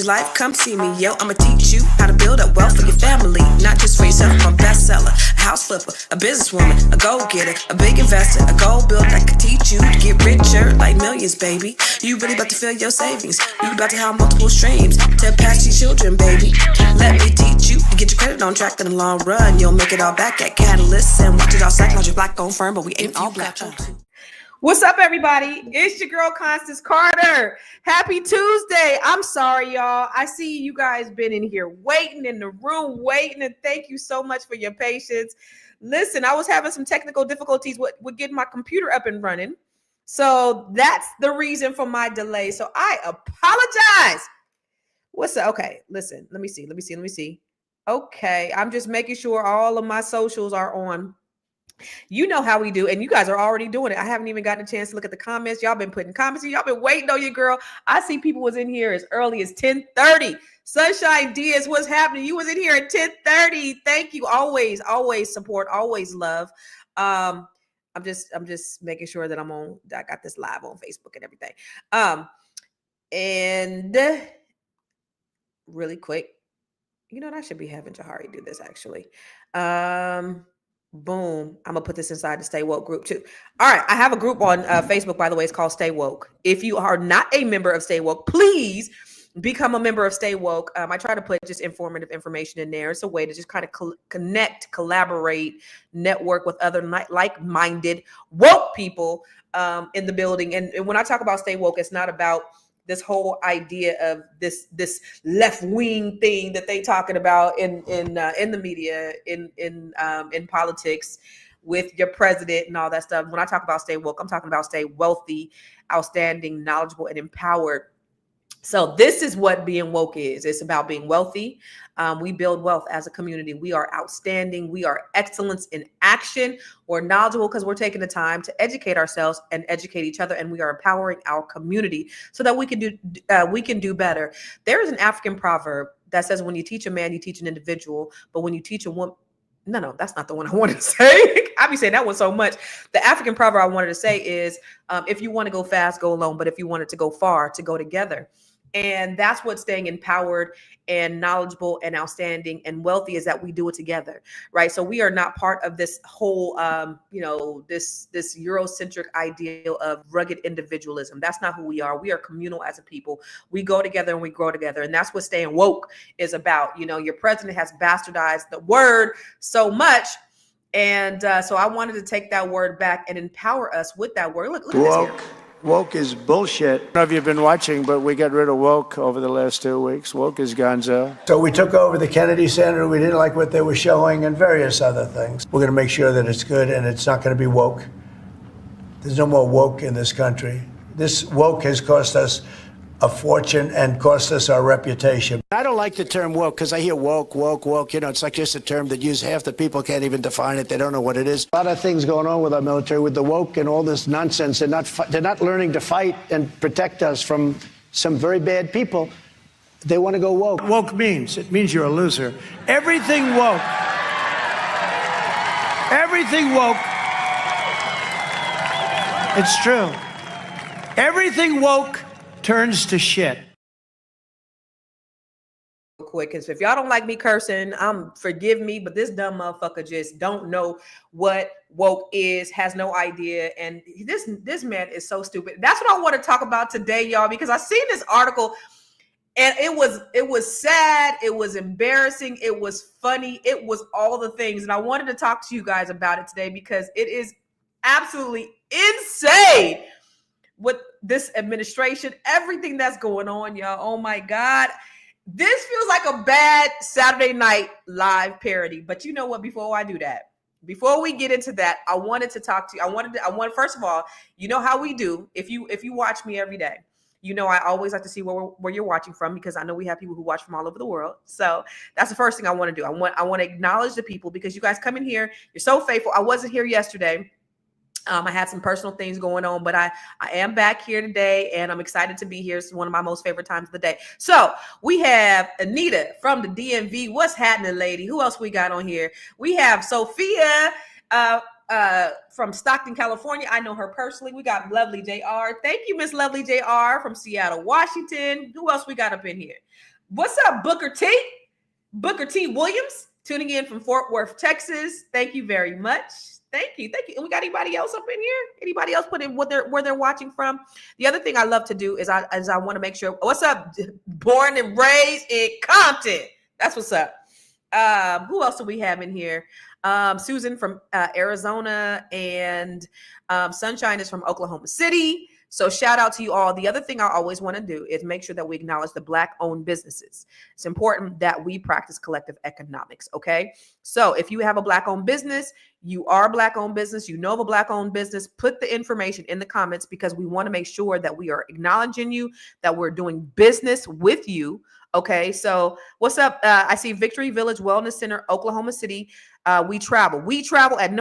Life, come see me, yo. I'ma teach you how to build up wealth for your family, not just for yourself. I'm a bestseller, a house flipper, a businesswoman, a go-getter, a big investor, a goal builder that could teach you to get richer like millions, baby. You really about to fill your savings. You about to have multiple streams to pass your children, baby. Let me teach you to get your credit on track in the long run. You'll make it all back at Catalyst and watch it all psychology black on firm, but we ain't all black. What's up, everybody? It's your girl, Constance Carter. Happy Tuesday. I'm sorry, y'all. I see you guys been in here waiting in the room, waiting, and thank you so much for your patience. Listen, I was having some technical difficulties with getting my computer up and running. So that's the reason for my delay. So I apologize. What's up? Okay, listen, let me see. Okay, I'm just making sure all of my socials are on. You know how we do, and you guys are already doing it. I haven't even gotten a chance to look at the comments. Y'all been putting comments in. Y'all been waiting on your girl. I see people was in here as early as 10:30. Sunshine Diaz, what's happening? You was in here at 10:30. Thank you. Always support, always love. I'm just making sure that I got this live on Facebook and everything. And really quick, you know what? I should be having Jahari do this actually. Boom. I'm going to put this inside the Stay Woke group too. All right. I have a group on Facebook, by the way. It's called Stay Woke. If you are not a member of Stay Woke, please become a member of Stay Woke. I try to put just informative information in there. It's a way to just kind of connect, collaborate, network with other like-minded woke people in the building. And when I talk about Stay Woke, it's not about this whole idea of this left-wing thing that they talking about in the media, in politics with your president and all that stuff. When I talk about stay woke, I'm talking about stay wealthy, outstanding, knowledgeable, and empowered. So this is what being woke is. It's about being wealthy. We build wealth as a community. We are outstanding. We are excellence in action. We're knowledgeable because we're taking the time to educate ourselves and educate each other. And we are empowering our community so that we can do better. There is an African proverb that says, when you teach a man, you teach an individual. But when you teach a woman, no, that's not the one I wanted to say. I be saying that one so much. The African proverb I wanted to say is, if you want to go fast, go alone. But if you want it to go far, to go together. And that's what staying empowered and knowledgeable and outstanding and wealthy is, that we do it together, right? So we are not part of this whole, this Eurocentric ideal of rugged individualism. That's not who we are. We are communal as a people. We go together and we grow together. And that's what staying woke is about. You know, your president has bastardized the word so much. And so I wanted to take that word back and empower us with that word. Look at this here. Woke is bullshit. I don't know if you've been watching, but we got rid of woke over the last 2 weeks. Woke is gonzo. So we took over the Kennedy Center. We didn't like what they were showing and various other things. We're going to make sure that it's good and it's not going to be woke. There's no more woke in this country. This woke has cost us a fortune and cost us our reputation. I don't like the term woke because I hear woke. You know, it's like just a term that half the people can't even define it. They don't know what it is. A lot of things going on with our military, with the woke and all this nonsense. They're not learning to fight and protect us from some very bad people. They want to go woke. Woke means you're a loser. Everything woke. It's true. Everything woke turns to shit. Quick, because if y'all don't like me cursing, forgive me, but this dumb motherfucker just don't know what woke is, has no idea, and this man is so stupid. That's what I want to talk about today, y'all, because I seen this article and it was sad, it was embarrassing, it was funny, it was all the things, and I wanted to talk to you guys about it today because it is absolutely insane with this administration, everything that's going on, y'all. Oh my God. This feels like a bad Saturday Night Live parody. But you know what? Before I do that, before we get into that, I wanted to talk to you. I want first of all, you know how we do. If you watch me every day, you know I always like to see where you're watching from, because I know we have people who watch from all over the world. So that's the first thing I want to do. I want to acknowledge the people, because you guys come in here. You're so faithful. I wasn't here yesterday. I had some personal things going on, but I am back here today, and I'm excited to be here. It's one of my most favorite times of the day. So we have Anita from the DMV. What's happening, lady? Who else we got on here? We have Sophia from Stockton, California. I know her personally. We got Lovely JR. Thank you, Miss Lovely JR from Seattle, Washington. Who else we got up in here? What's up, Booker T? Booker T Williams tuning in from Fort Worth, Texas. Thank you very much. Thank you. And we got anybody else up in here? Anybody else put in where they're watching from? The other thing I love to do is I want to make sure. What's up? Born and raised in Compton. That's what's up. Who else do we have in here? Susan from Arizona, and Sunshine is from Oklahoma City. So shout out to you all. The other thing I always want to do is make sure that we acknowledge the Black-owned businesses. It's important that we practice collective economics, okay? So if you have a Black-owned business, you are a Black-owned business, you know of a Black-owned business, put the information in the comments because we want to make sure that we are acknowledging you, that we're doing business with you, okay? So what's up? I see Victory Village Wellness Center, Oklahoma City. We travel at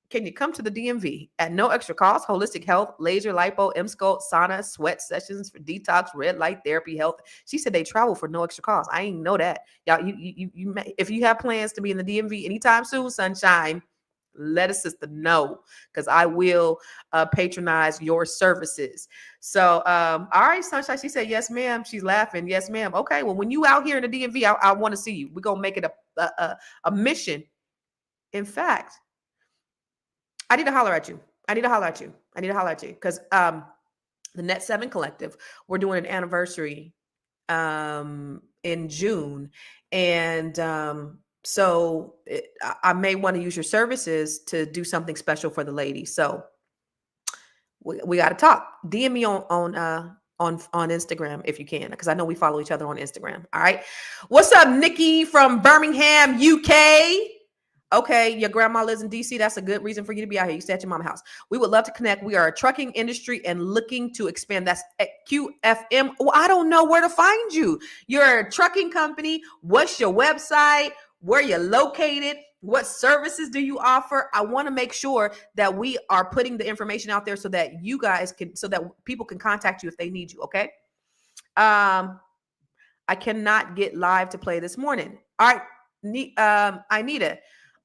can you come to the DMV at no extra cost? Holistic health, laser, lipo, M-Sculpt, sauna, sweat sessions for detox, red light therapy, health. She said they travel for no extra cost. I ain't know that. Y'all, you if you have plans to be in the DMV anytime soon, Sunshine, let a sister know because I will patronize your services. So, all right, Sunshine. She said, yes, ma'am. She's laughing. Yes, ma'am. Okay. Well, when you out here in the DMV, I want to see you. We're going to make it a mission. In fact, I need to holler at you. Because the Net 7 Collective, we're doing an anniversary in June. And so I may want to use your services to do something special for the ladies. So we got to talk. DM me on Instagram if you can, because I know we follow each other on Instagram. All right. What's up, Nikki from Birmingham, UK? Okay, your grandma lives in DC. That's a good reason for you to be out here. You stay at your mama's house. We would love to connect. We are a trucking industry and looking to expand. That's at QFM. Well, I don't know where to find you. You're a trucking company. What's your website? Where you're located? What services do you offer? I want to make sure that we are putting the information out there so that you guys can, so that people can contact you if they need you. Okay. I cannot get live to play this morning. All right. Anita.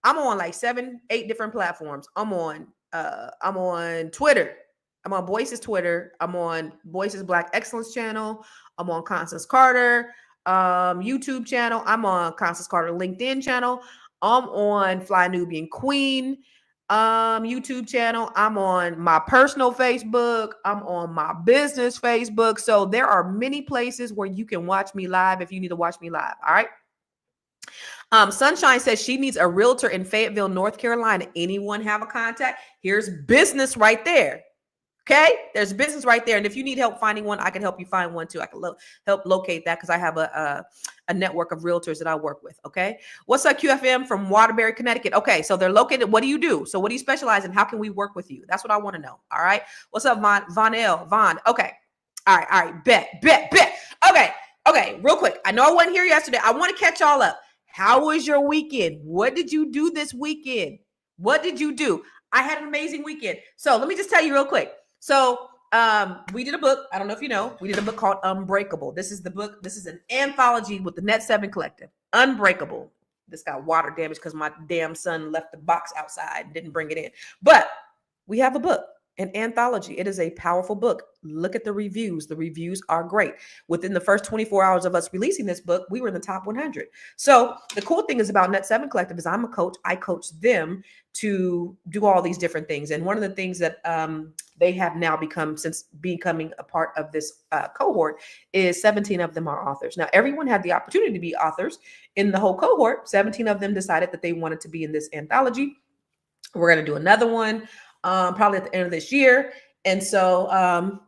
I'm on like 7-8 different platforms. I'm on Twitter. I'm on Boyce's Twitter. I'm on Boyce's Black Excellence channel. I'm on Constance Carter YouTube channel. I'm on Constance Carter LinkedIn channel. I'm on Fly Nubian Queen YouTube channel. I'm on my personal Facebook. I'm on my business Facebook. So there are many places where you can watch me live if you need to watch me live. All right. Sunshine says she needs a realtor in Fayetteville, North Carolina. Anyone have a contact? Here's business right there. Okay, there's business right there. And if you need help finding one, I can help you find one too. I can help locate that because I have a network of realtors that I work with. Okay, what's up, QFM from Waterbury, Connecticut? Okay, so they're located. What do you do? So what do you specialize in? How can we work with you? That's what I want to know. All right, what's up, Von? Okay, all right, bet. Okay, real quick. I know I wasn't here yesterday. I want to catch y'all up. How was your weekend? What did you do this weekend? What did you do? I had an amazing weekend. So let me just tell you real quick. So we did a book. I don't know if you know. We did a book called Unbreakable. This is the book. This is an anthology with the Net 7 Collective. Unbreakable. This got water damage because my damn son left the box outside and didn't bring it in. But we have a book. An anthology. It is a powerful book. Look at the reviews. The reviews are great. Within the first 24 hours of us releasing this book, we were in the top 100. So the cool thing is about Net 7 Collective is I'm a coach. I coach them to do all these different things. And one of the things that they have now become, since becoming a part of this cohort, is 17 of them are authors. Now, everyone had the opportunity to be authors in the whole cohort. 17 of them decided that they wanted to be in this anthology. We're going to do another one. Probably at the end of this year. And so,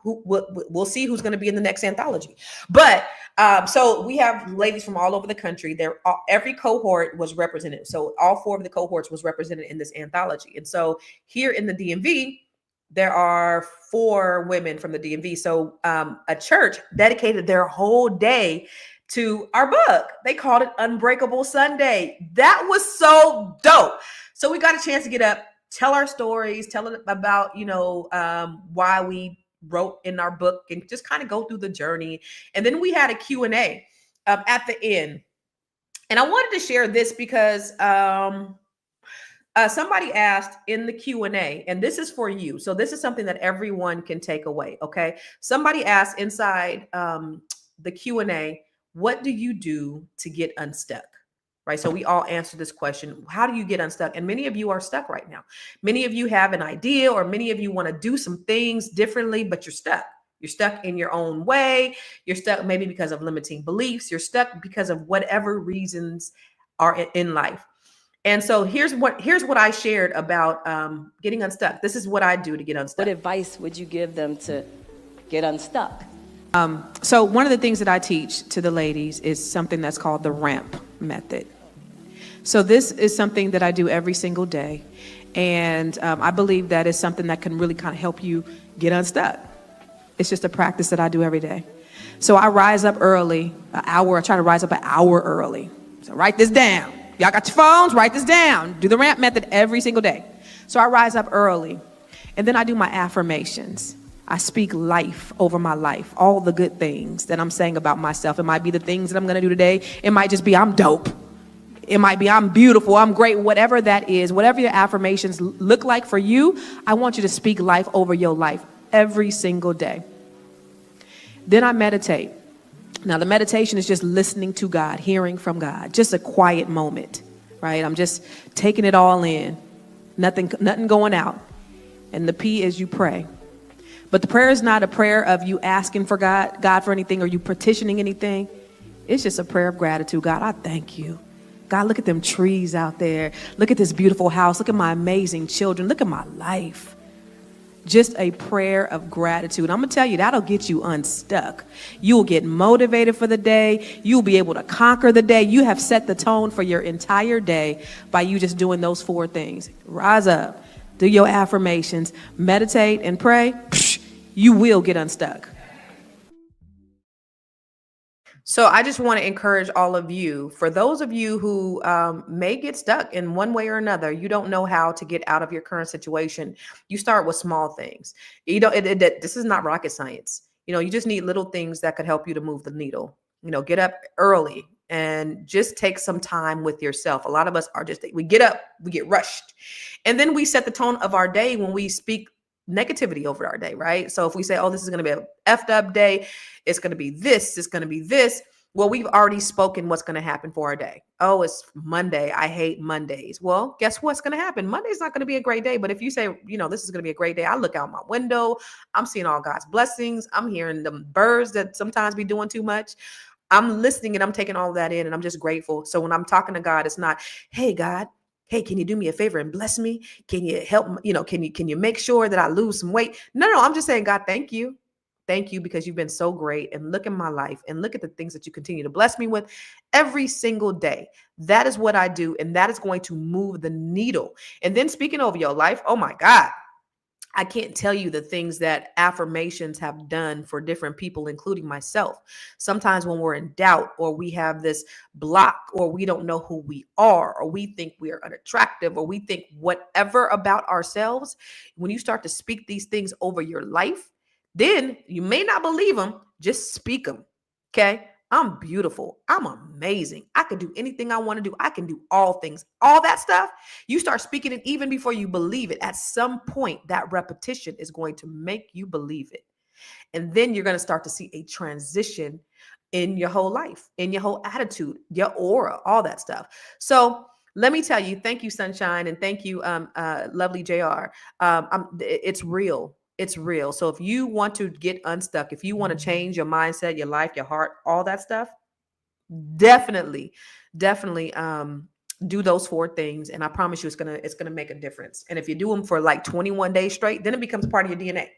we'll see who's going to be in the next anthology. But so we have ladies from all over the country. Every cohort was represented. So all 4 of the cohorts was represented in this anthology. And so here in the DMV, there are 4 women from the DMV. So a church dedicated their whole day to our book. They called it Unbreakable Sunday. That was so dope. So we got a chance to get up, tell our stories, tell it about, why we wrote in our book and just kind of go through the journey. And then we had a Q&A at the end. And I wanted to share this because Somebody asked in the Q&A, and this is for you. So this is something that everyone can take away. Okay. Somebody asked inside the Q&A, what do you do to get unstuck? Right. So we all answered this question. How do you get unstuck? And many of you are stuck right now. Many of you have an idea, or many of you want to do some things differently, but you're stuck. You're stuck in your own way. You're stuck maybe because of limiting beliefs. You're stuck because of whatever reasons are in life. And so here's what I shared about getting unstuck. This is what I do to get unstuck. What advice would you give them to get unstuck? So one of the things that I teach to the ladies is something that's called the ramp method. So this is something that I do every single day. And I believe that is something that can really kind of help you get unstuck. It's just a practice that I do every day. So I rise up early, I try to rise up an hour early. So write this down. Y'all got your phones, write this down. Do the ramp method every single day. So I rise up early, and then I do my affirmations. I speak life over my life, all the good things that I'm saying about myself. It might be the things that I'm going to do today. It might just be I'm dope. It might be I'm beautiful, I'm great, whatever that is, whatever your affirmations look like for you, I want you to speak life over your life every single day. Then I meditate. Now, the meditation is just listening to God, hearing from God, just a quiet moment, right? I'm just taking it all in, nothing going out. And the P is you pray. But the prayer is not a prayer of you asking for God for anything, or you petitioning anything. It's just a prayer of gratitude. God, I thank you. God, look at them trees out there. Look at this beautiful house. Look at my amazing children. Look at my life. Just a prayer of gratitude. I'm going to tell you, that'll get you unstuck. You'll get motivated for the day. You'll be able to conquer the day. You have set the tone for your entire day by you just doing those 4 things. Rise up, do your affirmations, meditate, and pray. You will get unstuck. So I just want to encourage all of you, for those of you who may get stuck in one way or another, you don't know how to get out of your current situation. You start with small things. This is not rocket science. You just need little things that could help you to move the needle. Get up early and just take some time with yourself. A lot of us we get up, we get rushed, and then we set the tone of our day when we speak negativity over our day, right? So if we say, oh, this is going to be a effed up day, it's going to be this, it's going to be this. Well, we've already spoken what's going to happen for our day. Oh, it's Monday. I hate Mondays. Well, guess what's going to happen? Monday's not going to be a great day. But if you say, this is going to be a great day, I look out my window, I'm seeing all God's blessings. I'm hearing the birds that sometimes be doing too much. I'm listening and I'm taking all of that in, and I'm just grateful. So when I'm talking to God, it's not, hey, God, hey, can you do me a favor and bless me? Can you help? Can you make sure that I lose some weight? No, I'm just saying, God, thank you. Thank you, because you've been so great, and look at my life and look at the things that you continue to bless me with every single day. That is what I do. And that is going to move the needle. And then speaking over your life, oh my God, I can't tell you the things that affirmations have done for different people, including myself. Sometimes when we're in doubt, or we have this block, or we don't know who we are, or we think we are unattractive, or we think whatever about ourselves, when you start to speak these things over your life, then you may not believe them, just speak them. Okay. I'm beautiful. I'm amazing. I can do anything I want to do. I can do all things, all that stuff. You start speaking it even before you believe it. At some point, that repetition is going to make you believe it. And then you're going to start to see a transition in your whole life, in your whole attitude, your aura, all that stuff. So let me tell you, thank you, Sunshine. And thank you, lovely JR. It's real. It's real. So if you want to get unstuck, if you want to change your mindset, your life, your heart, all that stuff, definitely do those 4 things. And I promise you, it's gonna make a difference. And if you do them for like 21 days straight, then it becomes part of your DNA.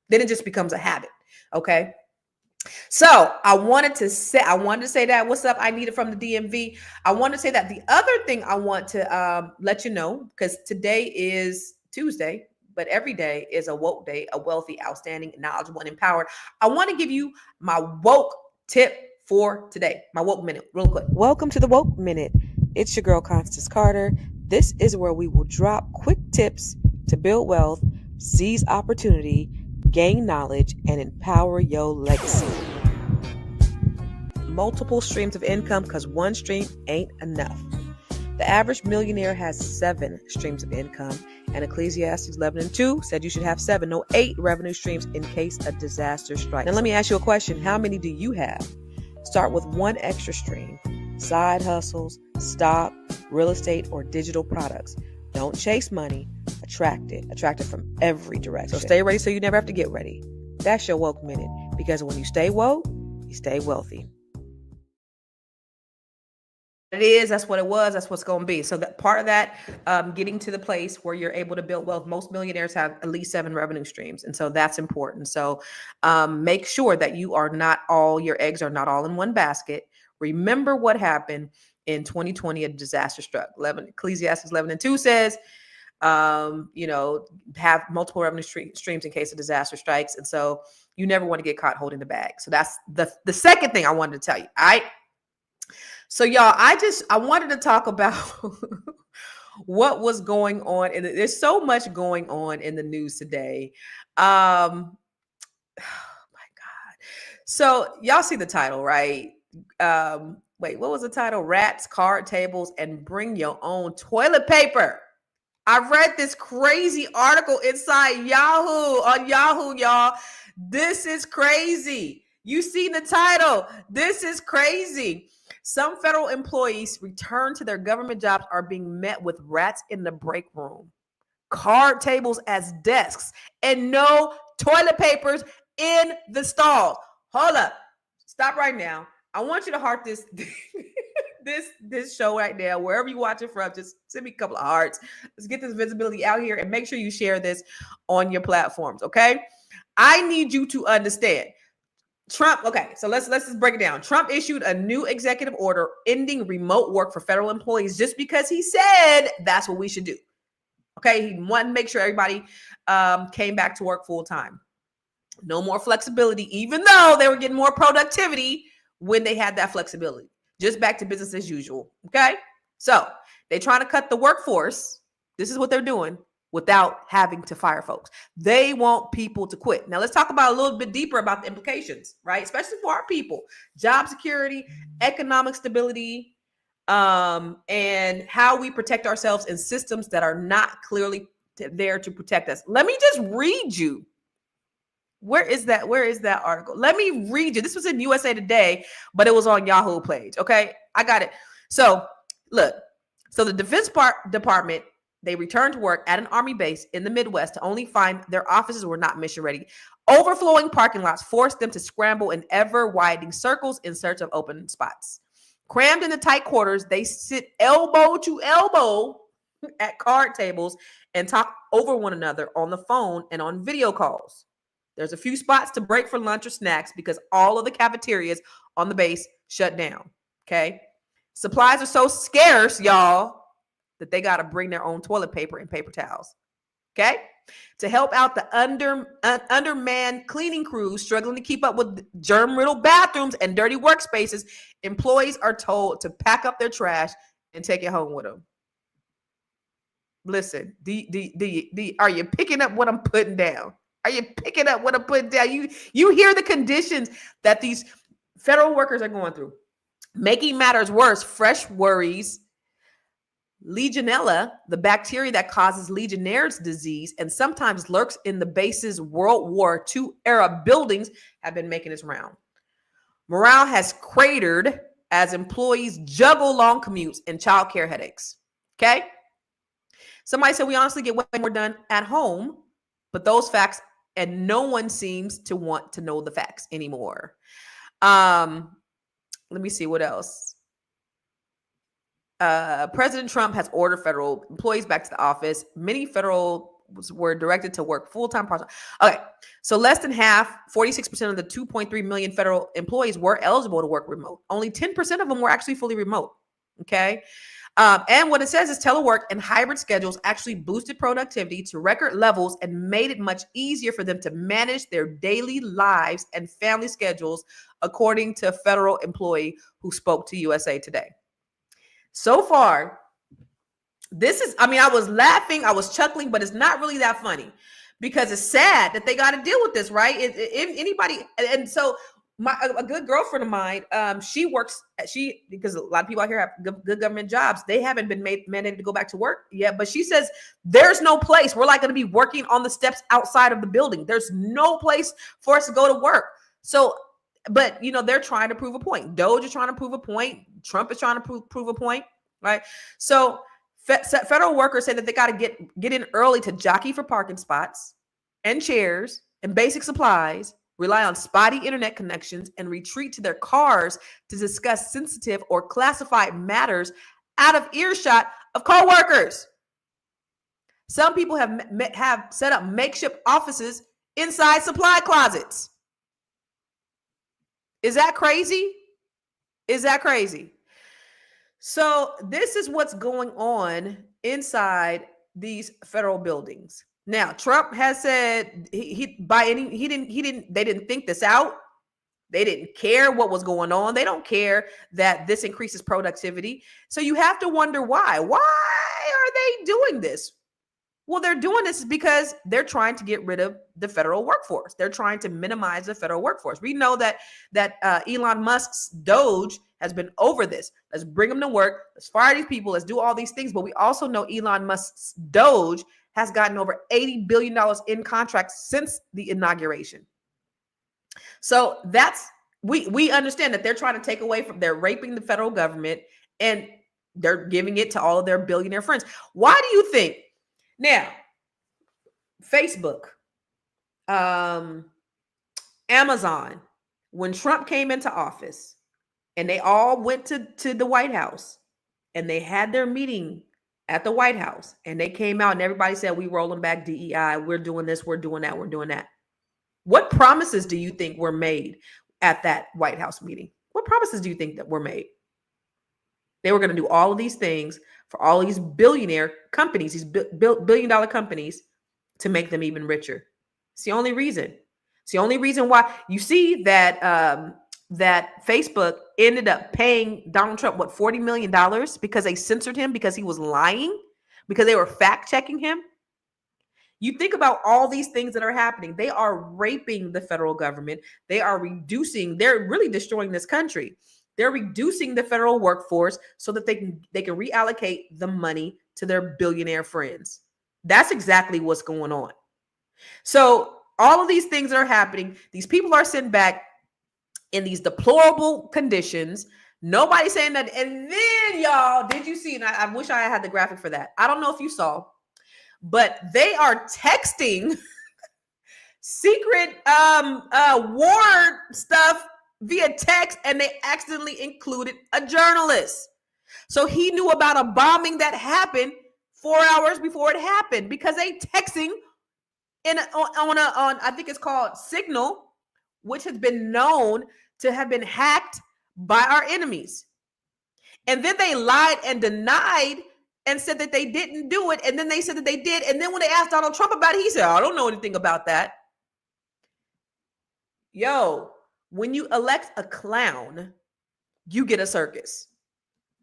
Then it just becomes a habit. Okay. So I wanted to say that. What's up? I need it from the DMV. I want to say that. The other thing I want to let you know, because today is Tuesday, but every day is a woke day, a wealthy, outstanding, knowledgeable, and empowered. I want to give you my woke tip for today, my woke minute, real quick. Welcome to the woke minute. It's your girl, Constance Carter. This is where we will drop quick tips to build wealth, seize opportunity, gain knowledge, and empower your legacy. Multiple streams of income, because one stream ain't enough. The average millionaire has 7 streams of income, and Ecclesiastes 11:2 said you should have 7, no 8 revenue streams in case a disaster strikes. Now let me ask you a question. How many do you have? Start with 1 extra stream. Side hustles, stock, real estate, or digital products. Don't chase money. Attract it. Attract it from every direction. So stay ready so you never have to get ready. That's your woke minute. Because when you stay woke, you stay wealthy. It is, that's what it was, that's what's going to be. So that part of that, getting to the place where you're able to build wealth, most millionaires have at least 7 revenue streams. And so that's important. So make sure that your eggs are not all in one basket. Remember what happened in 2020, a disaster struck. Ecclesiastes 11:2 says, have multiple revenue streams in case a disaster strikes. And so you never want to get caught holding the bag. So that's the second thing I wanted to tell you. All right. So y'all, I wanted to talk about what was going on. And there's so much going on in the news today. Oh my God. So y'all see the title, right? Wait, what was the title? Rats, card tables, and bring your own toilet paper. I read this crazy article inside Yahoo, on Yahoo, y'all. This is crazy. You see the title. This is crazy. Some federal employees return to their government jobs are being met with rats in the break room, card tables as desks, and no toilet papers in the stalls. Hold up. Stop right now. I want you to heart this this show right now, wherever you watch it from. Just send me a couple of hearts. Let's get this visibility out here and make sure you share this on your platforms, okay? I need you to understand. Trump, okay, so let's just break it down. Trump issued a new executive order ending remote work for federal employees just because he said that's what we should do. Okay, he wanted to make sure everybody came back to work full time. No more flexibility, even though they were getting more productivity when they had that flexibility. Just back to business as usual, okay? So they're trying to cut the workforce. This is what they're doing without having to fire folks. They want people to quit. Now let's talk about a little bit deeper about the implications, right? Especially for our people, job security, economic stability, and how we protect ourselves in systems that are not clearly there to protect us. Let me just read you. Where is that article? Let me read you. This was in USA Today, but it was on Yahoo page. Okay, I got it. So look, so the Defense Department, they returned to work at an Army base in the Midwest to only find their offices were not mission ready. Overflowing parking lots forced them to scramble in ever widening circles in search of open spots. Crammed in the tight quarters, they sit elbow to elbow at card tables and talk over one another on the phone and on video calls. There's a few spots to break for lunch or snacks because all of the cafeterias on the base shut down. Okay. Supplies are so scarce, y'all, that they got to bring their own toilet paper and paper towels. Okay. To help out the undermanned cleaning crews struggling to keep up with germ-riddled bathrooms and dirty workspaces, employees are told to pack up their trash and take it home with them. Listen, are you picking up what I'm putting down? Are you picking up what I'm putting down? You hear the conditions that these federal workers are going through. Making matters worse, fresh worries. Legionella, the bacteria that causes Legionnaire's disease and sometimes lurks in the base's World War II era buildings, have been making its round. Morale has cratered as employees juggle long commutes and childcare headaches. Okay? Somebody said we honestly get way more done at home, but those facts, and no one seems to want to know the facts anymore. Let me see what else. President Trump has ordered federal employees back to the office. Many federal were directed to work full-time part-time. Okay, so less than half, 46% of the 2.3 million federal employees were eligible to work remote. Only 10% of them were actually fully remote. Okay. And what it says is telework and hybrid schedules actually boosted productivity to record levels and made it much easier for them to manage their daily lives and family schedules, according to a federal employee who spoke to USA Today. So far, I was laughing, I was chuckling, but it's not really that funny because it's sad that they got to deal with this, right? Anybody, and so a good girlfriend of mine, because a lot of people out here have good government jobs. They haven't been mandated to go back to work yet, but she says there's no place. We're like going to be working on the steps outside of the building. There's no place for us to go to work. So, but they're trying to prove a point. Doge is trying to prove a point. Trump is trying to prove a point, right? So federal workers say that they got to get in early to jockey for parking spots and chairs and basic supplies, rely on spotty internet connections, and retreat to their cars to discuss sensitive or classified matters out of earshot of co-workers. Some people have set up makeshift offices inside supply closets. Is that crazy? Is that crazy? So this is what's going on inside these federal buildings. Now, Trump has said they didn't think this out. They didn't care what was going on. They don't care that this increases productivity. So you have to wonder why. Why are they doing this? Well, they're doing this because they're trying to get rid of the federal workforce. They're trying to minimize the federal workforce. We know that Elon Musk's Doge has been over this. Let's bring them to work. Let's fire these people. Let's do all these things. But we also know Elon Musk's Doge has gotten over $80 billion in contracts since the inauguration. So we understand that they're trying to take away they're raping the federal government and they're giving it to all of their billionaire friends. Why do you think? Now, Facebook, Amazon, when Trump came into office and they all went to the White House and they had their meeting at the White House and they came out and everybody said, we rolling back DEI. We're doing this. We're doing that. We're doing that. What promises do you think were made at that White House meeting? What promises do you think that were made? They were going to do all of these things for all these billionaire companies, these billion-dollar companies, to make them even richer. It's the only reason. It's the only reason why you see that that Facebook ended up paying Donald Trump, $40 million because they censored him because he was lying, because they were fact-checking him. You think about all these things that are happening. They are raping the federal government. They're really destroying this country. They're reducing the federal workforce so that they can reallocate the money to their billionaire friends. That's exactly what's going on. So all of these things that are happening, these people are sent back in these deplorable conditions. Nobody's saying that. And then, y'all, did you see? And I wish I had the graphic for that. I don't know if you saw, but they are texting secret war stuff via text, and they accidentally included a journalist. So he knew about a bombing that happened 4 hours before it happened because they texting on I think it's called Signal, which has been known to have been hacked by our enemies. And then they lied and denied and said that they didn't do it. And then they said that they did. And then when they asked Donald Trump about it, he said, I don't know anything about that. Yo, when you elect a clown, you get a circus.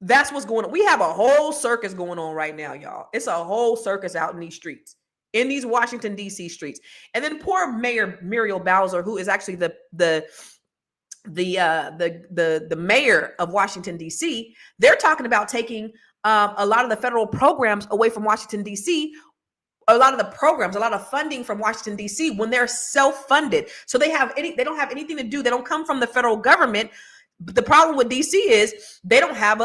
That's what's going on. We have a whole circus going on right now, y'all. It's a whole circus out in these streets, in these Washington, D.C. streets. And then poor Mayor Muriel Bowser, who is actually the mayor of Washington, D.C., they're talking about taking a lot of the federal programs away from Washington, D.C., a lot of funding from Washington, D.C. when they're self-funded. So they don't have anything to do. They don't come from the federal government. But the problem with D.C. is they don't have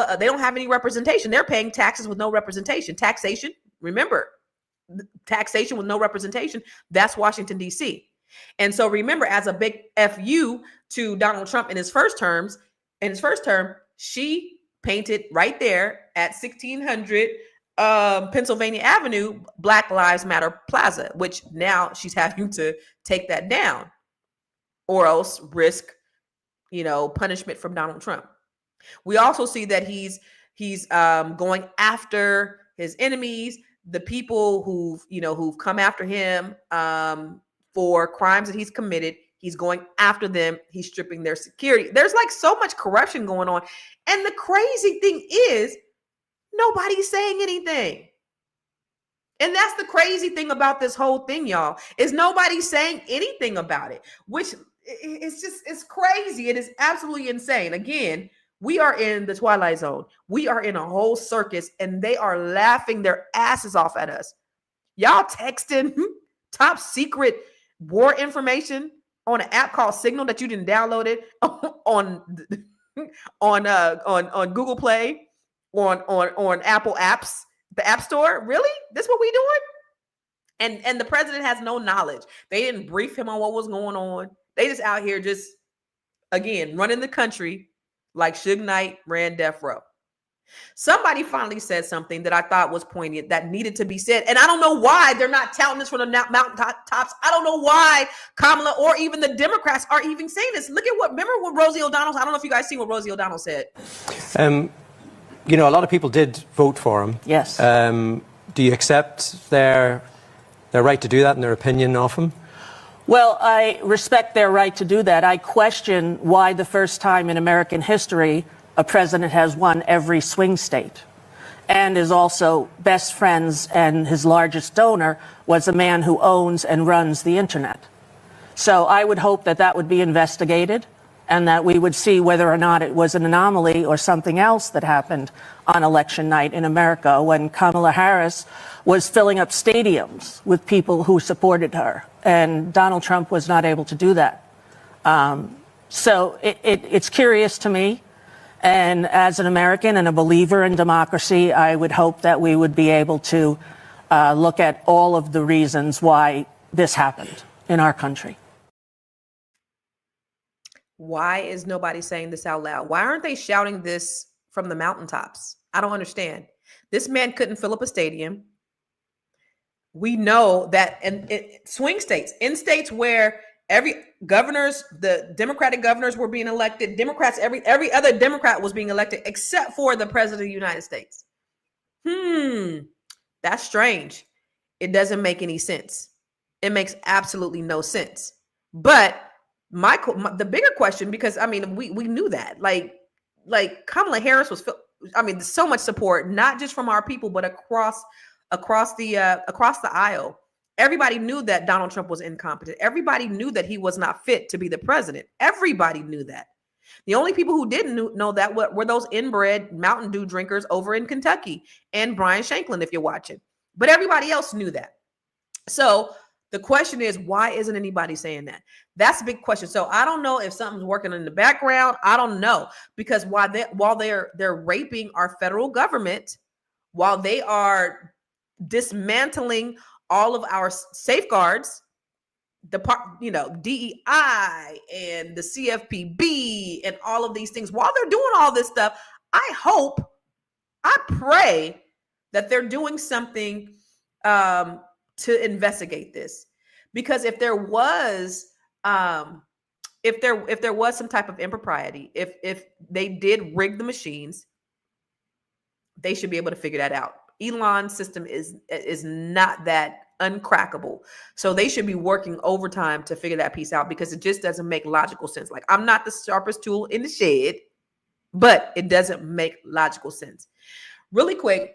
any representation. They're paying taxes with no representation. Taxation, remember, taxation with no representation. That's Washington, D.C. And so remember, as a big FU to Donald Trump in his first term, she painted right there at 1600 Pennsylvania Avenue, Black Lives Matter Plaza, which now she's having to take that down or else risk, punishment from Donald Trump. We also see that he's going after his enemies, the people who've come after him for crimes that he's committed. He's going after them. He's stripping their security. There's like so much corruption going on. And the crazy thing is, nobody's saying anything. And that's the crazy thing about this whole thing, y'all, is nobody's saying anything about it, which it's crazy. It is absolutely insane. Again, we are in the twilight zone. We are in a whole circus, and they are laughing their asses off at us. Y'all texting top secret war information on an app called Signal that you didn't download it on Google Play, on Apple apps, the App Store. Really? This what we doing? And the president has no knowledge. They didn't brief him on what was going on. They just out here just, again, running the country like Suge Knight ran Death Row. Somebody finally said something that I thought was poignant that needed to be said. And I don't know why they're not touting this from the mountaintops. I don't know why Kamala or even the Democrats are even saying this. Remember what Rosie O'Donnell, I don't know if you guys see what Rosie O'Donnell said. A lot of people did vote for him. Yes. Do you accept their right to do that and their opinion of him? Well, I respect their right to do that. I question why the first time in American history a president has won every swing state and is also best friends, and his largest donor was a man who owns and runs the internet. So I would hope that that would be investigated and that we would see whether or not it was an anomaly or something else that happened on election night in America when Kamala Harris was filling up stadiums with people who supported her, and Donald Trump was not able to do that. So it's curious to me. And as an American and a believer in democracy, I would hope that we would be able to look at all of the reasons why this happened in our country. Why is nobody saying this out loud? Why aren't they shouting this from the mountaintops? I don't understand. This man couldn't fill up a stadium. We know that in swing states, in states where the Democratic governors were being elected, Democrats, every other Democrat was being elected except for the president of the United States. That's strange. It doesn't make any sense. It makes absolutely no sense. But the bigger question, because I mean, we knew that, like Kamala Harris was, so much support, not just from our people, but across the aisle. Everybody knew that Donald Trump was incompetent. Everybody knew that he was not fit to be the president. Everybody knew that. The only people who didn't know that were those inbred Mountain Dew drinkers over in Kentucky and Brian Shanklin, if you're watching. But everybody else knew that. So the question is, why isn't anybody saying that? That's a big question. So I don't know if something's working in the background. I don't know, because while they're raping our federal government, while they are dismantling all of our safeguards, DEI and the CFPB and all of these things, while they're doing all this stuff, I pray that they're doing something to investigate this. Because if there was some type of impropriety, if they did rig the machines, they should be able to figure that out. Elon's system is not that uncrackable. So they should be working overtime to figure that piece out, because it just doesn't make logical sense. Like, I'm not the sharpest tool in the shed, but it doesn't make logical sense. Really quick,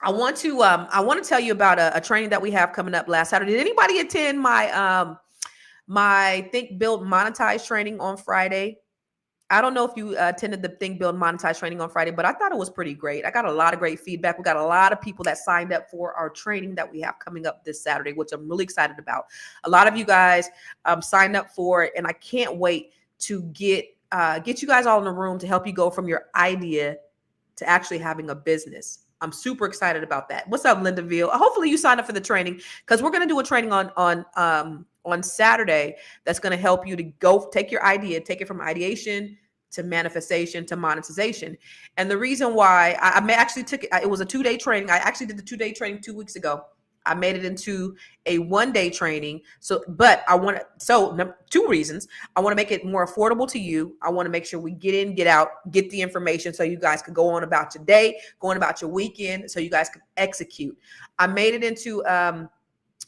I want to tell you about a training that we have coming up last Saturday. Did anybody attend my Think, Build, Monetize training on Friday? I don't know if you attended the Think, Build, Monetize training on Friday, but I thought it was pretty great. I got a lot of great feedback. We got a lot of people that signed up for our training that we have coming up this Saturday, which I'm really excited about. A lot of you guys signed up for it, and I can't wait to get you guys all in the room to help you go from your idea to actually having a business. I'm super excited about that. What's up, Linda Veal? Hopefully you signed up for the training, because we're going to do a training on Saturday that's going to help you to go take your idea, take it from ideation to manifestation to monetization. And the reason why I actually took it, it was a 2-day training. I actually did the 2-day training 2 weeks ago. I made it into a 1-day training. So 2 reasons. I want to make it more affordable to you. I want to make sure we get in, get out, get the information so you guys could go on about your day, go on about your weekend, so you guys could execute. I made it into,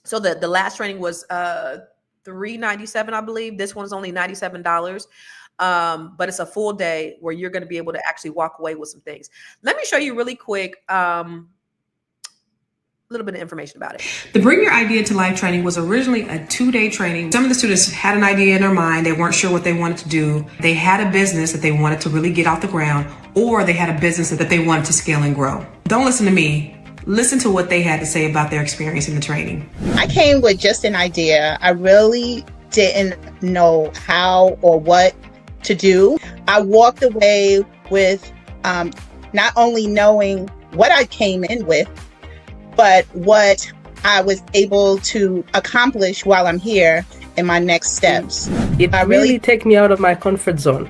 so the last training was $397, I believe. This one's only $97. But it's a full day where you're going to be able to actually walk away with some things. Let me show you really quick. little bit of information about it. The Bring Your Idea to Life training was originally a 2-day training. Some of the students had an idea in their mind. They weren't sure what they wanted to do. They had a business that they wanted to really get off the ground, or they had a business that they wanted to scale and grow. Don't listen to me. Listen to what they had to say about their experience in the training. I came with just an idea. I really didn't know how or what to do. I walked away with not only knowing what I came in with, but what I was able to accomplish while I'm here in my next steps. It really take me out of my comfort zone.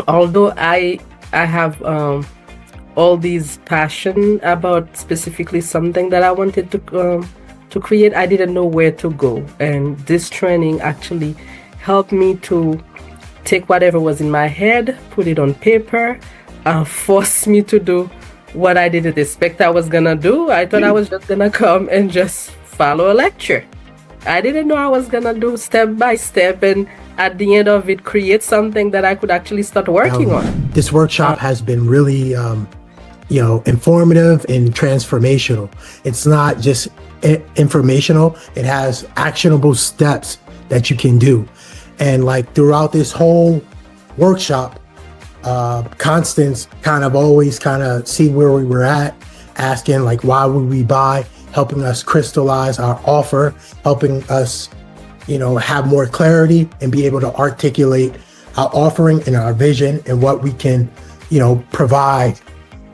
Although I have all these passion about specifically something that I wanted to create, I didn't know where to go. And this training actually helped me to take whatever was in my head, put it on paper, forced me to do what I didn't expect I was gonna do. I thought I was just gonna come and just follow a lecture. I didn't know I was gonna do step by step, and at the end of it, create something that I could actually start working on. This workshop has been really, informative and transformational. It's not just informational; it has actionable steps that you can do. And like throughout this whole workshop, Constance always see where we were at, asking like, why would we buy, helping us crystallize our offer, helping us, have more clarity and be able to articulate our offering and our vision and what we can, provide.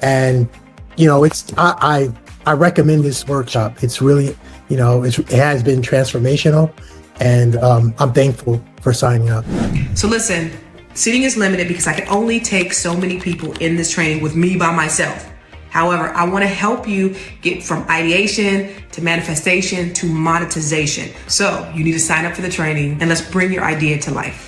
And, I recommend this workshop. It's really, it has been transformational, and I'm thankful for signing up. So listen, seating is limited because I can only take so many people in this training with me by myself. However, I want to help you get from ideation to manifestation to monetization. So you need to sign up for the training, and let's bring your idea to life.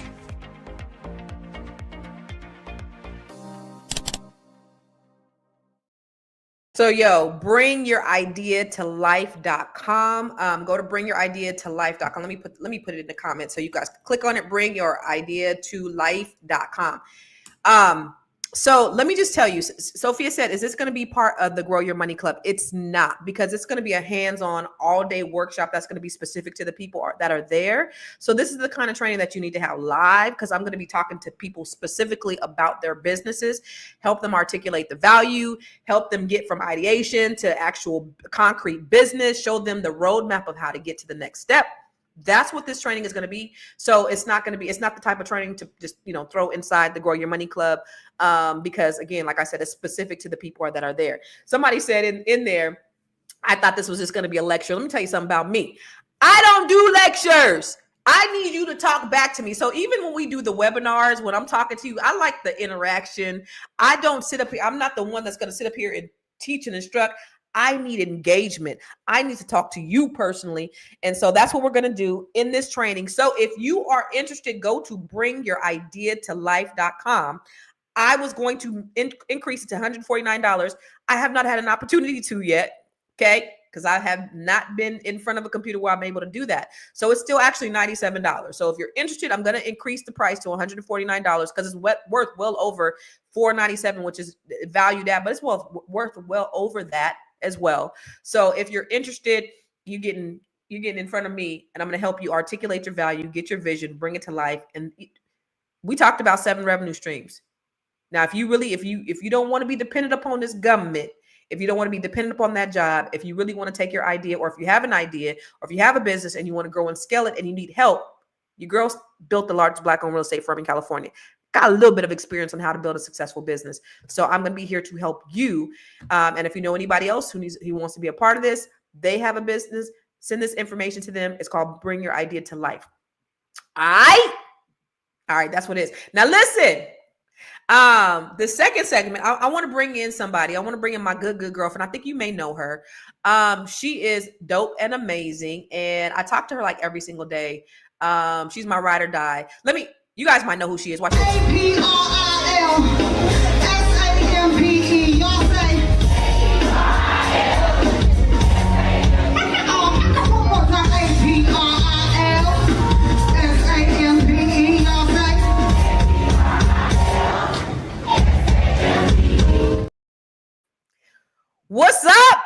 So bringyouridea-to-life.com. Go to bringyouridea-to-life.com. Let me put it in the comments so you guys click on it. Bringyouridea-to-life.com. So let me just tell you, Sophia said, is this going to be part of the Grow Your Money Club? It's not, because it's going to be a hands-on all-day workshop that's going to be specific to the people that are there. So this is the kind of training that you need to have live, because I'm going to be talking to people specifically about their businesses, help them articulate the value, help them get from ideation to actual concrete business, show them the roadmap of how to get to the next step. That's what this training is going to be. So it's not the type of training to just, throw inside the Grow Your Money Club. Because again, like I said, it's specific to the people that are there. Somebody said in there, I thought this was just going to be a lecture. Let me tell you something about me. I don't do lectures. I need you to talk back to me. So even when we do the webinars, when I'm talking to you, I like the interaction. I don't sit up here. I'm not the one that's going to sit up here and teach and instruct. I need engagement. I need to talk to you personally. And so that's what we're going to do in this training. So if you are interested, go to bringyouridea-to-life.com. I was going to increase it to $149. I have not had an opportunity to yet. Okay. Because I have not been in front of a computer where I'm able to do that. So it's still actually $97. So if you're interested, I'm going to increase the price to $149 because it's worth well over $497, which is valued at, but it's worth well over that as well. So if you're interested, you're getting in front of me, and I'm going to help you articulate your value, get your vision, bring it to life. And we talked about 7 revenue streams. Now, if you don't want to be dependent upon this government, if you don't want to be dependent upon that job, if you really want to take your idea, or if you have an idea, or if you have a business and you want to grow and scale it and you need help, your girl built the largest Black-owned real estate firm in California. Got a little bit of experience on how to build a successful business. So I'm going to be here to help you. And if you know anybody else who wants to be a part of this, they have a business, send this information to them. It's called Bring Your Idea to Life. All right. That's what it is. Now listen, the second segment, I want to bring in somebody. I want to bring in my good girlfriend. I think you may know her. She is dope and amazing. And I talk to her like every single day. She's my ride or die. You guys might know who she is. Watch this. APRIL SAMPE. Y'all say one more time. APRIL SAMPE. Y'all say. What's up?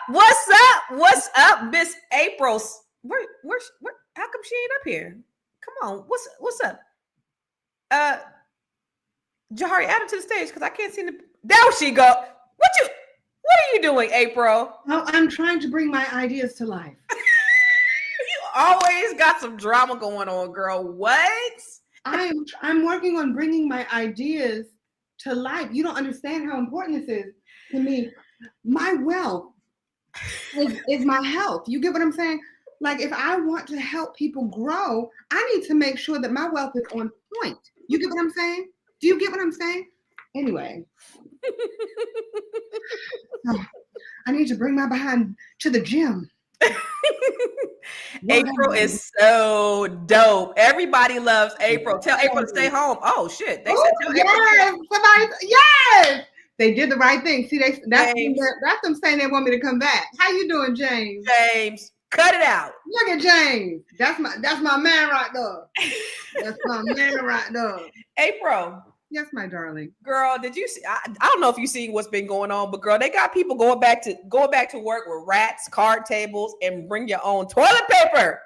What's up, Miss April? Where? How come she ain't up here? Come on, what's up? Jahari, add her to the stage because I can't see the. There she go. What are you doing, April? Oh, I'm trying to bring my ideas to life. You always got some drama going on, girl. What? I'm working on bringing my ideas to life. You don't understand how important this is to me. My wealth is my health. You get what I'm saying? Like, if I want to help people grow, I need to make sure that my wealth is on point. You get what I'm saying? Do you get what I'm saying? Anyway. I need to bring my behind to the gym. April is so dope. Everybody loves April. Tell April to stay home. Oh shit! They said tell yes, yes. They did the right thing. See, that's them saying they want me to come back. How you doing, James? James, cut it out. Look at James. That's my man right there. That's my man right there. April. Yes, my darling. Girl, did you see? I don't know if you see what's been going on, but girl, they got people going back to work with rats, card tables, and bring your own toilet paper.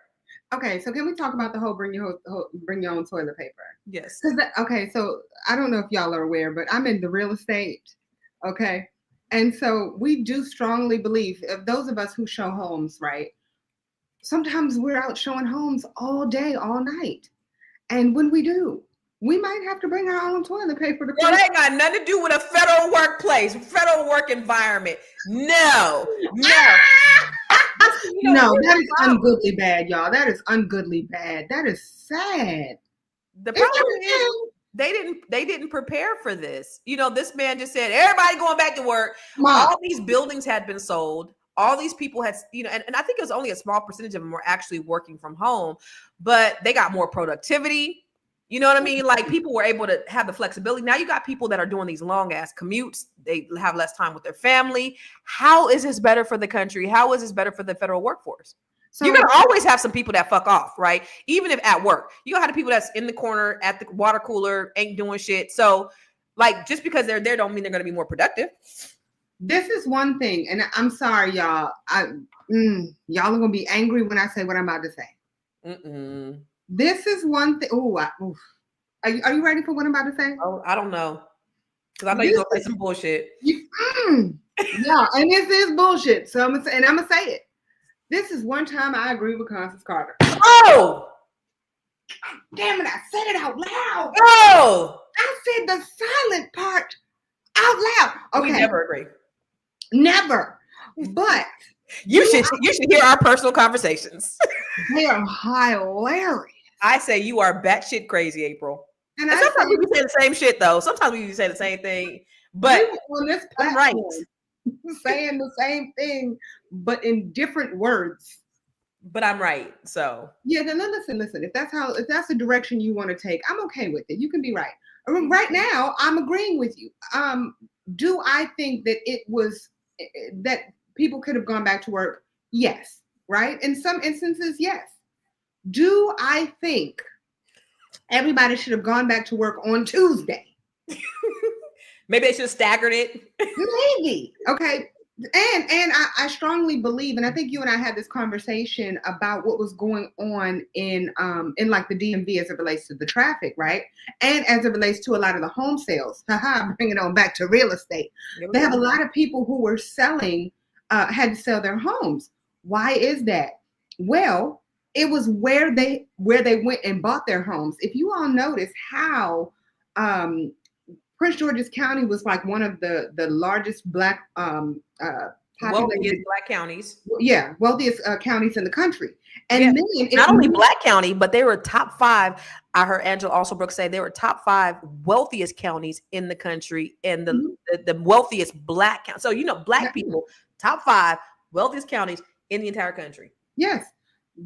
Okay, so can we talk about the whole bring your own toilet paper? Yes. Okay, so I don't know if y'all are aware, but I'm in the real estate. Okay, and so we do strongly believe, if those of us who show homes, right? Sometimes we're out showing homes all day, all night, and when we do, we might have to bring our own toilet paper to. Well, that ain't got nothing to do with a federal workplace, federal work environment. No. No, that is ungoodly bad, y'all. That is ungoodly bad. That is sad. The problem is they didn't prepare for this. You know, this man just said, everybody going back to work. All these buildings had been sold. All these people had, you know, and I think it was only a small percentage of them were actually working from home, but they got more productivity. You know what I mean? Like, people were able to have the flexibility. Now you got people that are doing these long ass commutes. They have less time with their family. How is this better for the country? How is this better for the federal workforce? So you're going to always have some people that fuck off, right? Even if at work, you have the people that's in the corner at the water cooler, ain't doing shit. So like, just because they're there don't mean they're going to be more productive. This is one thing. And I'm sorry, y'all. Y'all are going to be angry when I say what I'm about to say. This is one thing. Are you ready for what I'm about to say? Oh, I don't know. Because I know you're going to say some bullshit. Yeah, and this is bullshit. So I'm going to say it. This is one time I agree with Constance Carter. Oh! Damn it, I said it out loud. Oh! I said the silent part out loud. Okay. We never agree. Never. But you should hear our personal conversations. They are hilarious. I say you are batshit crazy, April. And sometimes we say the same shit though. Sometimes we say the same thing. But on this I'm right. Saying the same thing, but in different words. But I'm right. So yeah, then listen. If that's the direction you want to take, I'm okay with it. You can be right. Right now, I'm agreeing with you. Do I think that it was that people could have gone back to work? Yes. Right? In some instances, yes. Do I think everybody should have gone back to work on Tuesday? Maybe they should have staggered it. Maybe. Okay. And I strongly believe, and I think you and I had this conversation about what was going on in like the DMV as it relates to the traffic, right? And as it relates to a lot of the home sales. Bring it on back to real estate. They have a lot of people who were selling, had to sell their homes. Why is that? Well, it was where they went and bought their homes. If you all notice how Prince George's County was like one of the largest Black wealthiest Black counties. Yeah, wealthiest counties in the country. And then not only Black county, but they were top 5. I heard Angela Alsobrook say they were top 5 wealthiest counties in the country and the wealthiest Black county. So, you know, Black people, top 5 wealthiest counties in the entire country. Yes.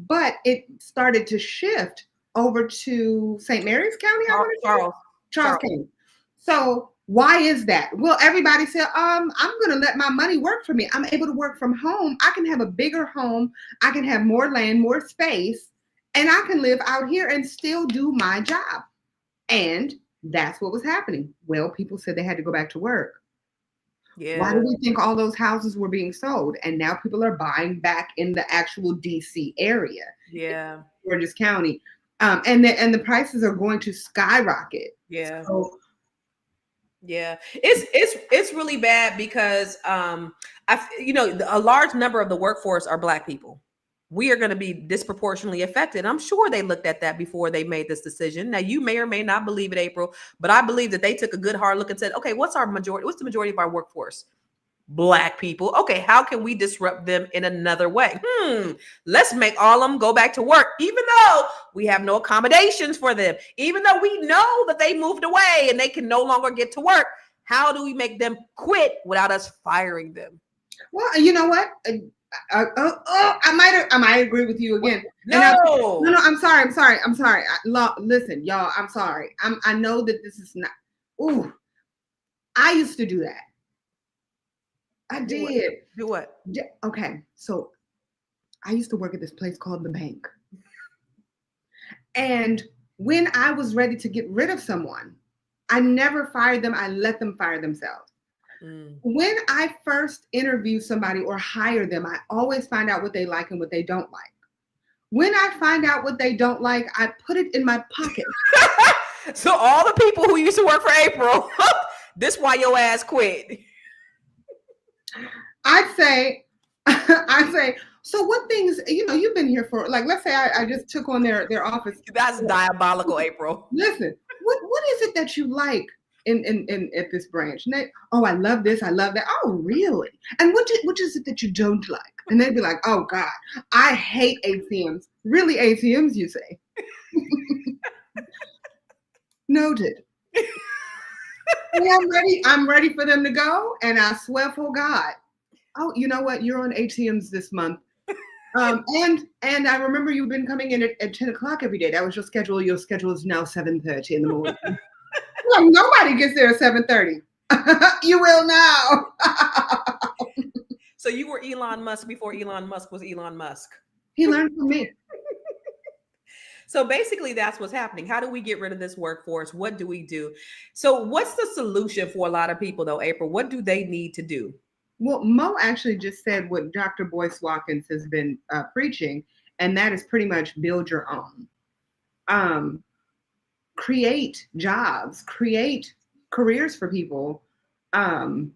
But it started to shift over to St. Mary's County. Charles County. So why is that? Well, everybody said, I'm going to let my money work for me. I'm able to work from home. I can have a bigger home. I can have more land, more space, and I can live out here and still do my job. And that's what was happening. Well, people said they had to go back to work. Yeah. Why do we think all those houses were being sold? And now people are buying back in the actual DC area, Yeah. Georges County. And the prices are going to skyrocket. Yeah. So, yeah. It's really bad because a large number of the workforce are Black people. We are going to be disproportionately affected. I'm sure they looked at that before they made this decision. Now, you may or may not believe it, April, but I believe that they took a good hard look and said, okay, what's the majority of our workforce? Black people. Okay, how can we disrupt them in another way? Let's make all of them go back to work, even though we have no accommodations for them, even though we know that they moved away and they can no longer get to work. How do we make them quit without us firing them? well, you know what? I might agree with you again. No, I'm sorry. Listen, y'all, I'm sorry. I know that this is not. Ooh, I used to do that. I did. Do what? Okay, so I used to work at this place called the bank, and when I was ready to get rid of someone, I never fired them. I let them fire themselves. When I first interview somebody or hire them, I always find out what they like and what they don't like. When I find out what they don't like, I put it in my pocket. So all the people who used to work for April, this why your ass quit. I'd say, so what things, you've been here for, like, let's say I just took on their office. That's diabolical, April. Listen, what is it that you like in at this branch? And they, I love this, I love that. Oh, really? And what is it that you don't like? And they'd be like, oh God, I hate ATMs. Really, ATMs, you say? Noted. I'm ready for them to go, and I swear for God. Oh, you know what? You're on ATMs this month. And I remember you've been coming in at 10 o'clock every day. That was your schedule. Your schedule is now 7:30 in the morning. Well, nobody gets there at 7:30. You will now. So you were Elon Musk before Elon Musk was Elon Musk. He learned from me. So basically that's what's happening. How do we get rid of this workforce? What do we do? So what's the solution for a lot of people though, April? What do they need to do? Well, Mo actually just said what Dr. Boyce Watkins has been preaching, and that is pretty much build your own. Create jobs, create careers for people. And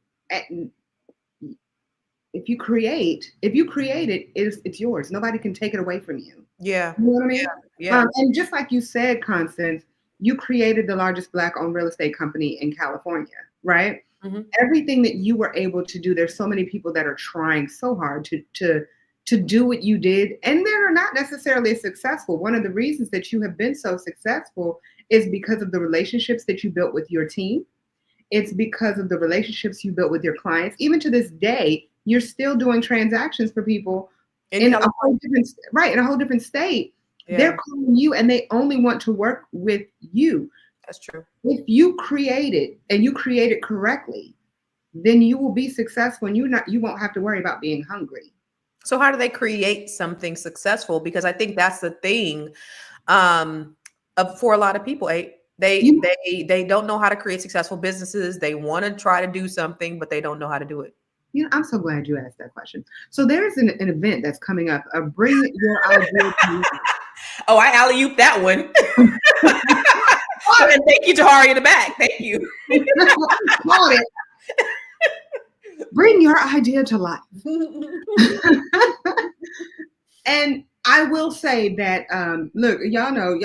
if you create it, it's yours. Nobody can take it away from you. Yeah. You know what I mean? Yeah. And just like you said, Constance, you created the largest Black-owned real estate company in California, right? Mm-hmm. Everything that you were able to do, there's so many people that are trying so hard to do what you did, and they're not necessarily successful. One of the reasons that you have been so successful is because of the relationships that you built with your team. It's because of the relationships you built with your clients. Even to this day, you're still doing transactions for people in a whole different state. Yeah. They're calling you and they only want to work with you. That's true. If you create it and you create it correctly, then you will be successful and you won't have to worry about being hungry. So how do they create something successful? Because I think that's the thing for a lot of people. They don't know how to create successful businesses. They want to try to do something, but they don't know how to do it. I'm so glad you asked that question. So there's an event that's coming up. Bring your idea to life. Oh, I alley-ooped that one. And thank you, Tahari, in the back. Thank you. Bring your idea to life. And I will say that, look, y'all know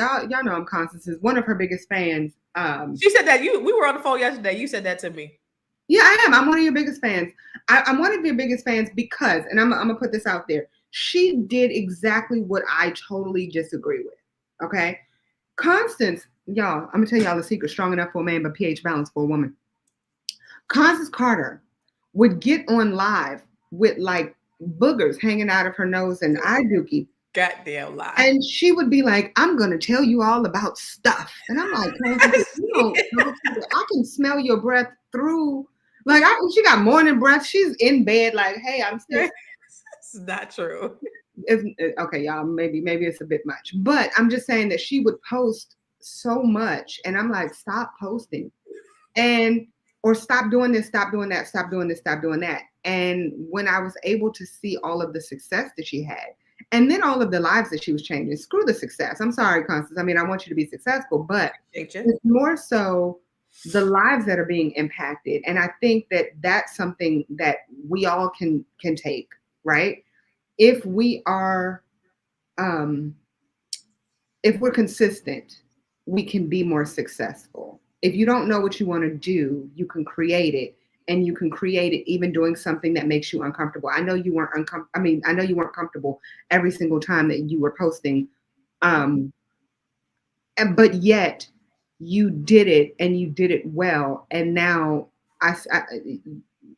I'm Constance's one of her biggest fans. She said that we were on the phone yesterday. You said that to me. Yeah, I am. I'm one of your biggest fans. I'm one of your biggest fans because, and I'm gonna put this out there. She did exactly what I totally disagree with. Okay, Constance, y'all. I'm gonna tell y'all a secret: strong enough for a man, but pH balanced for a woman. Constance Carter would get on live with like boogers hanging out of her nose and eye dookie. Goddamn lie. And she would be like, I'm going to tell you all about stuff. And I'm like, I can smell your breath through. Like, she got morning breath. She's in bed like, hey, I'm still. It's not true. Okay, y'all, maybe it's a bit much. But I'm just saying that she would post so much. And I'm like, stop posting. or stop doing this, stop doing that, stop doing this, stop doing that. And when I was able to see all of the success that she had, and then all of the lives that she was changing, screw the success. I'm sorry, Constance. I mean, I want you to be successful, but it's more so the lives that are being impacted. And I think that that's something that we all can take, right? If we are, if we're consistent, we can be more successful. If you don't know what you want to do, you can create it, and you can create it even doing something that makes you uncomfortable. I know you weren't uncomfortable. I mean, I know you weren't comfortable every single time that you were posting, but yet you did it, and you did it well. And now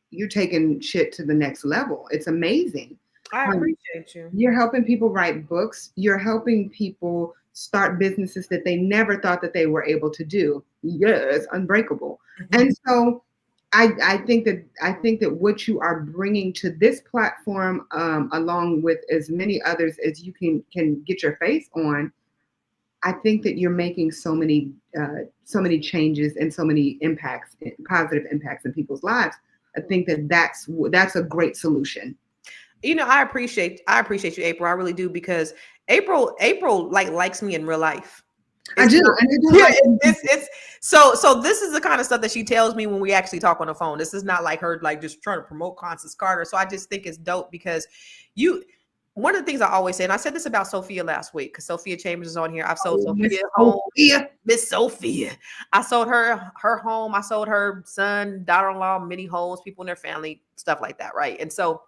you're taking shit to the next level. It's amazing. I appreciate you. You're helping people write books. You're helping people start businesses that they never thought that they were able to do. Yes, Unbreakable. Mm-hmm. And so I think that what you are bringing to this platform, along with as many others as you can get your face on, I think that you're making so many changes and so many impacts, positive impacts in people's lives. I think that that's a great solution. You know, I appreciate you, April. I really do, because April likes me in real life. I do. Yeah, it's so this is the kind of stuff that she tells me when we actually talk on the phone. This is not like her like just trying to promote Constance Carter. So I just think it's dope, because one of the things I always say, and I said this about Sophia last week, because Sophia Chambers is on here. I've sold Sophia home. Miss Sophia. I sold her home. I sold her son, daughter-in-law, many homes, people in their family, stuff like that, right? And so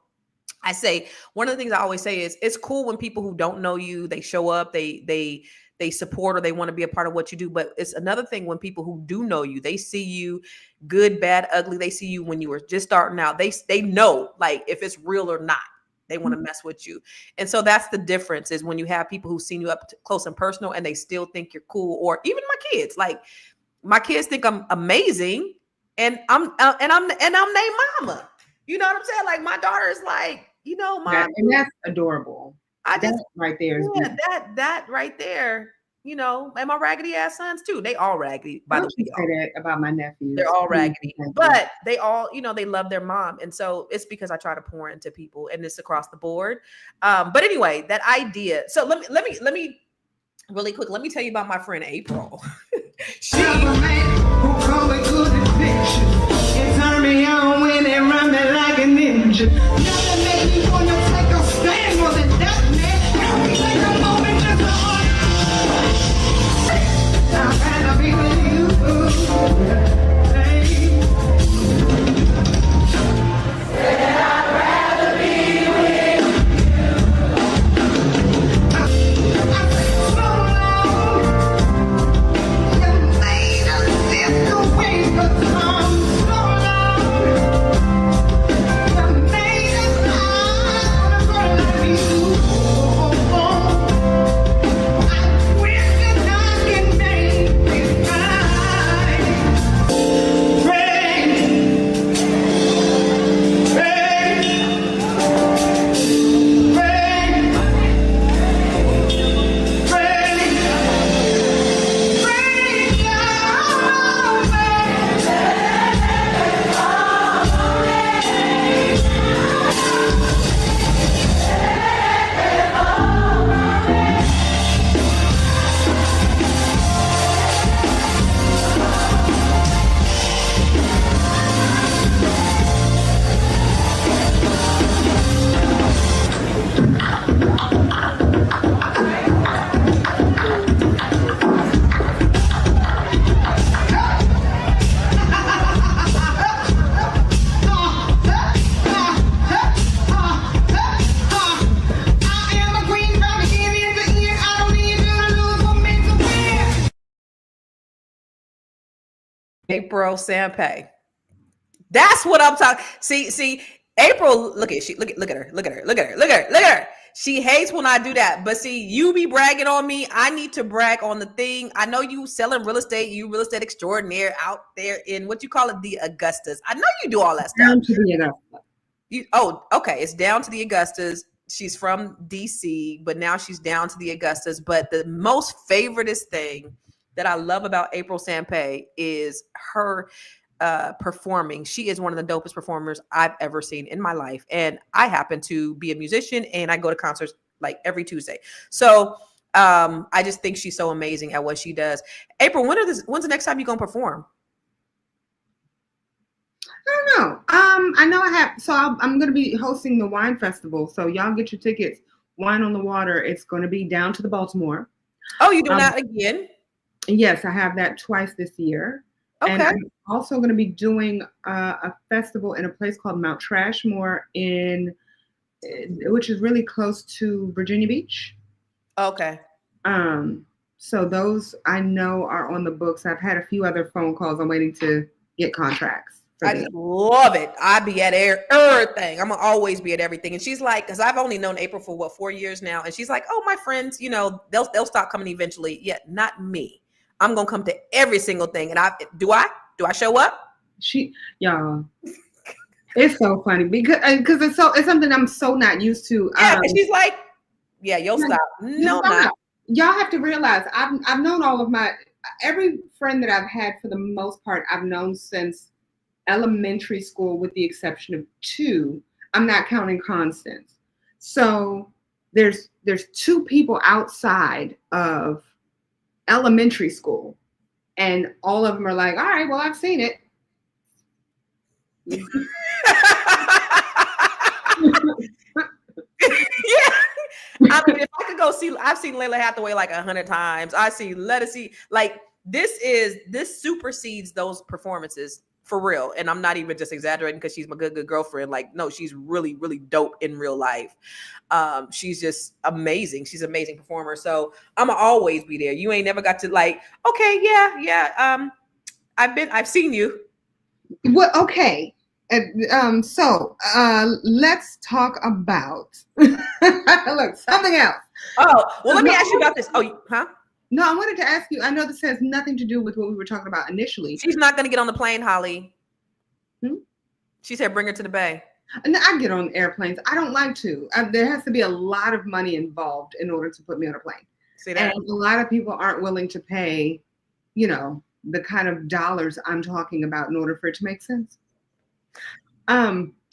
I say, one of the things I always say is, it's cool when people who don't know you, they show up, they support, or they want to be a part of what you do. But it's another thing when people who do know you, they see you good, bad, ugly. They see you when you were just starting out. They know, like, if it's real or not. They want to mess with you. And so that's the difference, is when you have people who've seen you up close and personal, and they still think you're cool. Or even my kids, like my kids think I'm amazing, and I'm their mama. You know what I'm saying? Like, my daughter is like, you know, Mom. And that's adorable. That right there is beautiful. that right there, you know, and my raggedy ass sons too. They all raggedy, by the way. Say that about my nephews. They're all raggedy, but they all, you know, they love their mom. And so it's because I try to pour into people, and it's across the board. But anyway, that idea. So let me really quick, let me tell you about my friend April. She who call it good addiction. It turn me on when they run me like a ninja. Nothing make me wanna take a stand more than that, man. Take a moment just to I'd rather be with you. I'd rather be with April Sampé. That's what I'm talking. See, April, look at her. She hates when I do that. But see, you be bragging on me. I need to brag on the thing. I know you selling real estate, you real estate extraordinaire out there in what you call it, the Augustas. I know you do all that stuff. Down to the Augusta. Okay. It's down to the Augustas. She's from DC, but now she's down to the Augustas. But the most favoritist thing that I love about April Sampé is her performing. She is one of the dopest performers I've ever seen in my life. And I happen to be a musician and I go to concerts like every Tuesday. So I just think she's so amazing at what she does. April, when's the next time you're going to perform? I don't know. I know I have. So I'm going to be hosting the wine festival. So y'all get your tickets. Wine on the Water. It's going to be down to the Baltimore. Oh, you doing that again? Yes, I have that twice this year. Okay. And I'm also going to be doing a festival in a place called Mount Trashmore which is really close to Virginia Beach. Okay. So those I know are on the books. I've had a few other phone calls. I'm waiting to get contracts. I just love it. I be at everything. I'm gonna always be at everything. And she's like, because I've only known April for 4 years now, and she's like, oh, my friends, they'll stop coming eventually. Yeah, not me. I'm gonna come to every single thing. And do I show up? Y'all, it's so funny because it's something I'm so not used to. Yeah, and she's like, yeah, you'll stop. No, not. Y'all have to realize I've known every friend that I've had for the most part. I've known since elementary school, with the exception of 2. I'm not counting Constance. So there's 2 people outside of elementary school, and all of them are like, all right, well, I've seen it. Yeah. I mean, if I could go see, I've seen Layla Hathaway like 100 times. I see Lettucey. Like this supersedes those performances. For real. And I'm not even just exaggerating because she's my good girlfriend. Like, no, she's really, really dope in real life. She's just amazing. She's an amazing performer. So I'm gonna always be there. You ain't never got to like, okay, yeah. I've seen you. Well, okay. So let's talk about look, something else. Oh, well, let me ask you about this. Oh, huh? No, I wanted to ask you. I know this has nothing to do with what we were talking about initially. She's not going to get on the plane, Holly. She said, "Bring her to the Bay." And I get on airplanes. I don't like to. There has to be a lot of money involved in order to put me on a plane. See that? And a lot of people aren't willing to pay, the kind of dollars I'm talking about in order for it to make sense.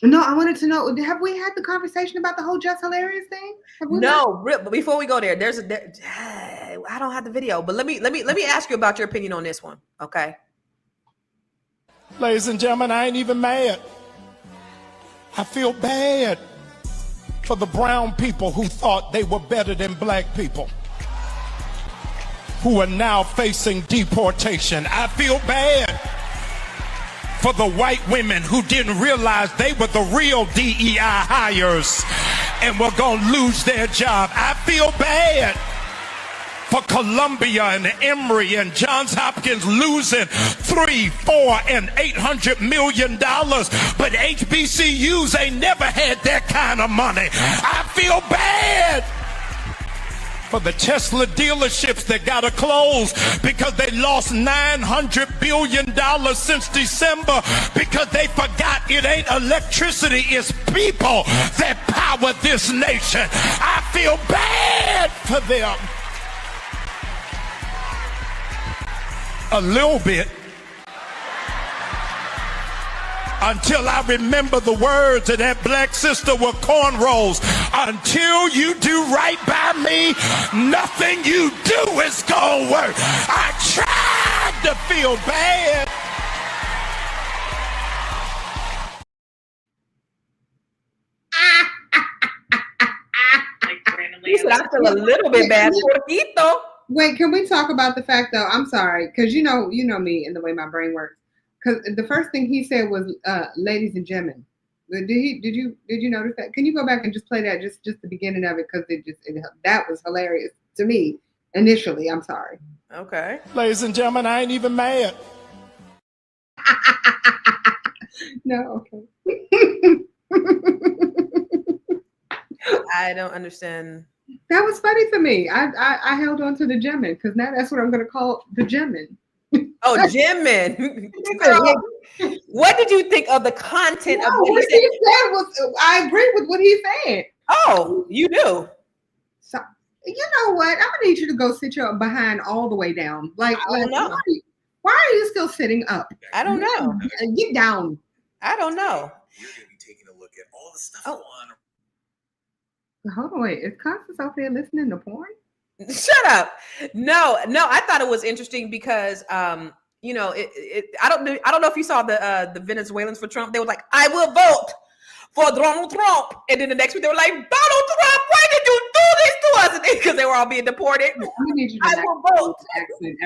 No, I wanted to know, have we had the conversation about the whole Just Hilarious thing? No, but before we go there, I don't have the video, but let me ask you about your opinion on this one, okay? Ladies and gentlemen, I ain't even mad. I feel bad for the brown people who thought they were better than black people, who are now facing deportation. I feel bad for the white women who didn't realize they were the real DEI hires and were going to lose their job. I feel bad for Columbia and Emory and Johns Hopkins losing $300, $400, and $800 million, but HBCUs ain't never had that kind of money. I feel bad for the Tesla dealerships that got to close because they lost $900 billion since December because they forgot it ain't electricity, it's people that power this nation. I feel bad for them. A little bit. Until I remember the words of that black sister with cornrows. Until you do right by me, nothing you do is gonna work. I tried to feel bad. You said I feel a little bit bad. Poquito. Wait, can we talk about the fact though? I'm sorry, because you know me and the way my brain works. Because the first thing he said was ladies and gentlemen. Did you notice that? Can you go back and just play that just the beginning of it, because that was hilarious to me initially. I'm sorry. Okay. Ladies and gentlemen, I ain't even mad. No, okay. I don't understand. That was funny to me. I held on to the gemmin because now that's what I'm going to call the gemmin. Oh, gemmin. What did you think of the content of what he said? I agree with what he said. Oh, you do? So, you know what? I'm going to need you to go sit your behind all the way down. Like why Why are you still sitting up? I don't know. Get down. I don't know. We're going to be taking a look at all the stuff Oh. on. Hold on, wait. Is Constance out there listening to porn? Shut up. No, I thought it was interesting because you know, I don't know if you saw the Venezuelans for Trump. They were like, I will vote for Donald Trump. And then the next week they were like, Donald Trump, why did you do this to us? Because they were all being deported. I will vote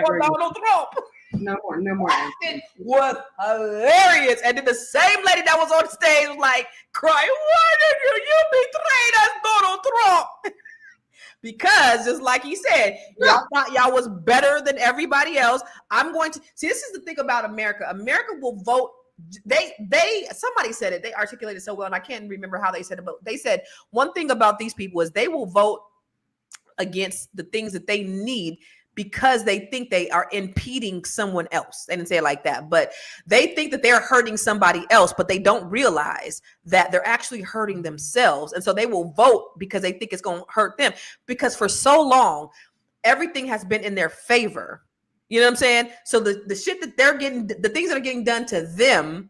for Donald Trump. No more. It was hilarious. And then the same lady that was on stage was like crying, why did you betrayed us, Donald Trump? Because just like he said, y'all thought y'all was better than everybody else. I'm going to see, this is the thing about America. America will vote. Somebody said it, they articulated so well, and I can't remember how they said it, but they said one thing about these people is they will vote against the things that they need because they think they are impeding someone else. They didn't say it like that, but they think that they're hurting somebody else, but they don't realize that they're actually hurting themselves. And so they will vote because they think it's going to hurt them, because for so long, everything has been in their favor. You know what I'm saying? So the shit that they're getting, the things that are getting done to them,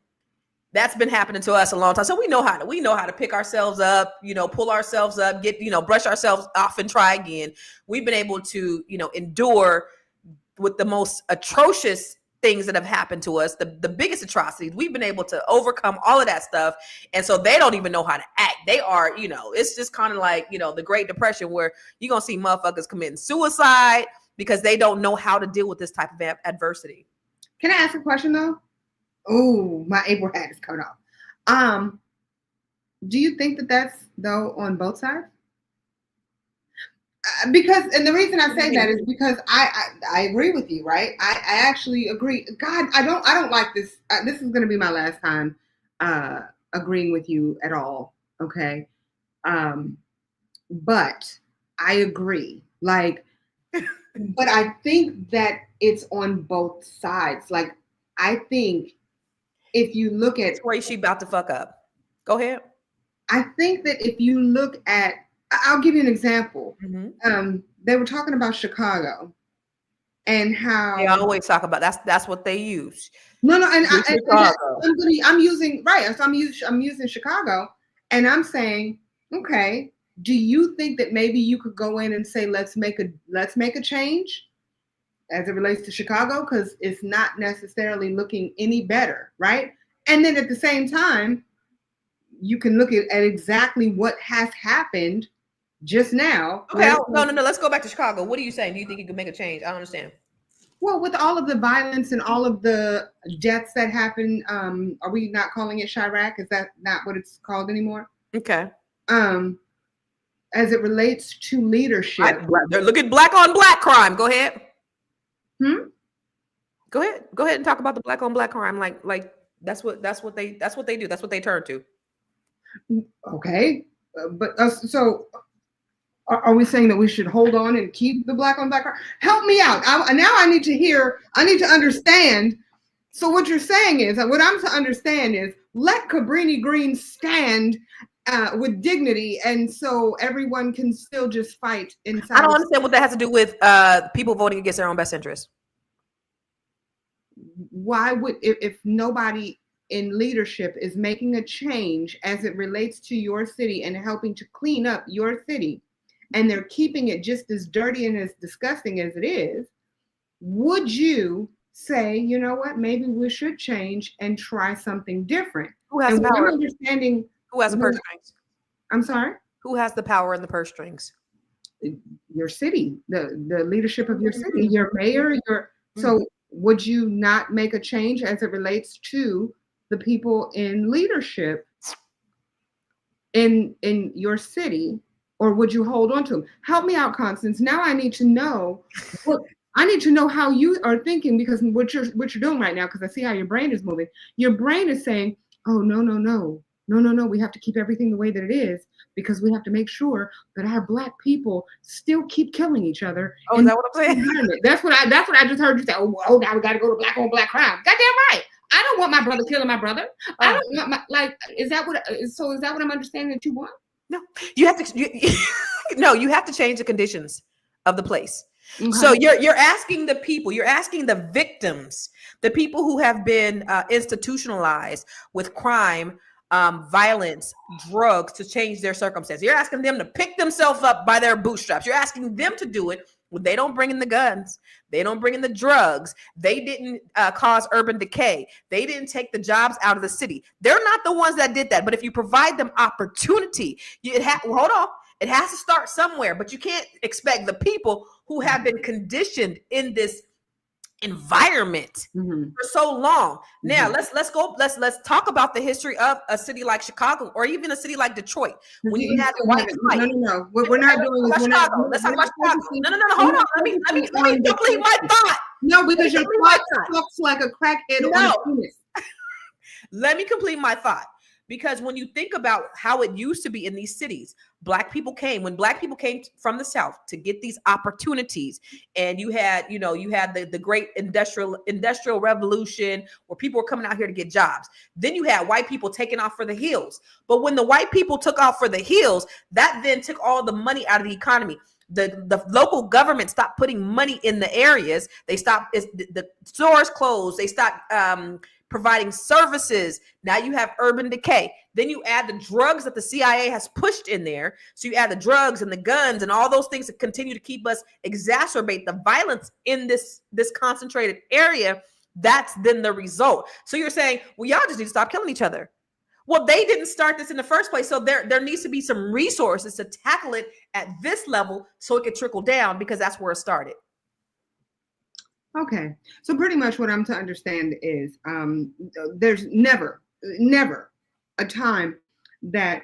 that's been happening to us a long time. So we know how to pick ourselves up, you know, pull ourselves up, get, you know, brush ourselves off and try again. We've been able to, you know, endure with the most atrocious things that have happened to us, the biggest atrocities. We've been able to overcome all of that stuff. And so they don't even know how to act. They are, you know, it's just kind of like, you know, the Great Depression where you're going to see motherfuckers committing suicide because they don't know how to deal with this type of adversity. Can I ask a question though? Oh, my April hat is coming off. Do you think that that's though on both sides? Because, and the reason I say that is because I agree with you, right? I actually agree. God, I don't like this. This is going to be my last time agreeing with you at all. Okay. But I agree. Like, but I think that it's on both sides. Like, I think if you look at where she about to fuck up. Go ahead. I think that if you look at, I'll give you an example. Mm-hmm. They were talking about Chicago and how they always talk about that's what they use. No, and I'm using Chicago, and I'm saying, okay, do you think that maybe you could go in and say, let's make a change as it relates to Chicago, because it's not necessarily looking any better, right? And then at the same time, you can look at exactly what has happened just now. Okay, no. Let's go back to Chicago. What are you saying? Do you think you can make a change? I don't understand. Well, with all of the violence and all of the deaths that happened, are we not calling it Chirac? Is that not what it's called anymore? Okay. As it relates to leadership, they're looking black on black crime. Go ahead. Go ahead and talk about the black on black crime. Like that's what they do. That's what they turn to. Okay, but so are we saying that we should hold on and keep the black on black crime? Help me out. I need to understand. So what you're saying is, what I'm to understand is, let Cabrini Green stand with dignity, and so everyone can still just fight inside. I don't understand what that has to do with people voting against their own best interest. Why would, if nobody in leadership is making a change as it relates to your city and helping to clean up your city, and they're keeping it just as dirty and as disgusting as it is, would you say, you know what, maybe we should change and try something different? Who has the power? Understanding who has the purse strings? I'm sorry? Who has the power and the purse strings? Your city, the leadership of your city, your mayor, so would you not make a change as it relates to the people in leadership in your city, or would you hold on to them? Help me out, Constance. Now I need to know how you are thinking, because what you're doing right now, because I see how your brain is moving. Your brain is saying, oh, no, we have to keep everything the way that it is, because we have to make sure that our Black people still keep killing each other. Oh, is that what I'm saying? That's what I just heard you say. Oh, now we got to go to black on black crime. Goddamn right. I don't want my brother killing my brother. I don't want my, is that what I'm understanding that you want? No, you have to change the conditions of the place. So you're asking the people, you're asking the victims, the people who have been institutionalized with crime, violence, drugs to change their circumstances. You're asking them to pick themselves up by their bootstraps. You're asking them to do it. Well, they don't bring in the guns. They don't bring in the drugs. They didn't cause urban decay. They didn't take the jobs out of the city. They're not the ones that did that. But if you provide them opportunity, hold on. It has to start somewhere, but you can't expect the people who have been conditioned in this environment for so long. Now let's talk about the history of a city like Chicago or even a city like Detroit. When you had the white flight. No. What we're not doing is Chicago. Let's talk about Chicago. No. Hold on. Let me complete my thought. No, because your thought looks like a crackhead on a penis. Let me complete my thought. Because when you think about how it used to be in these cities, when Black people came from the South to get these opportunities, and you had the great industrial revolution where people were coming out here to get jobs. Then you had white people taking off for the hills. But when the white people took off for the hills, that then took all the money out of the economy. The local government stopped putting money in the areas. They stopped, the stores closed. They stopped providing services. Now you have urban decay. Then you add the drugs that the CIA has pushed in there. So you add the drugs and the guns and all those things that continue to keep us exacerbate the violence in this concentrated area. That's then the result. So you're saying, well, y'all just need to stop killing each other. Well, they didn't start this in the first place. So there needs to be some resources to tackle it at this level so it could trickle down, because that's where it started. Okay. So pretty much what I'm to understand is there's never a time that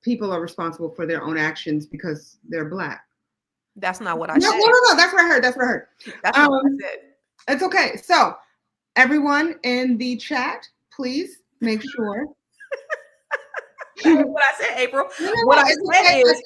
people are responsible for their own actions because they're Black. That's not what I said. No. That's what I heard. That's not what I said. It's okay. So everyone in the chat, please make sure. What I said, April. What I said is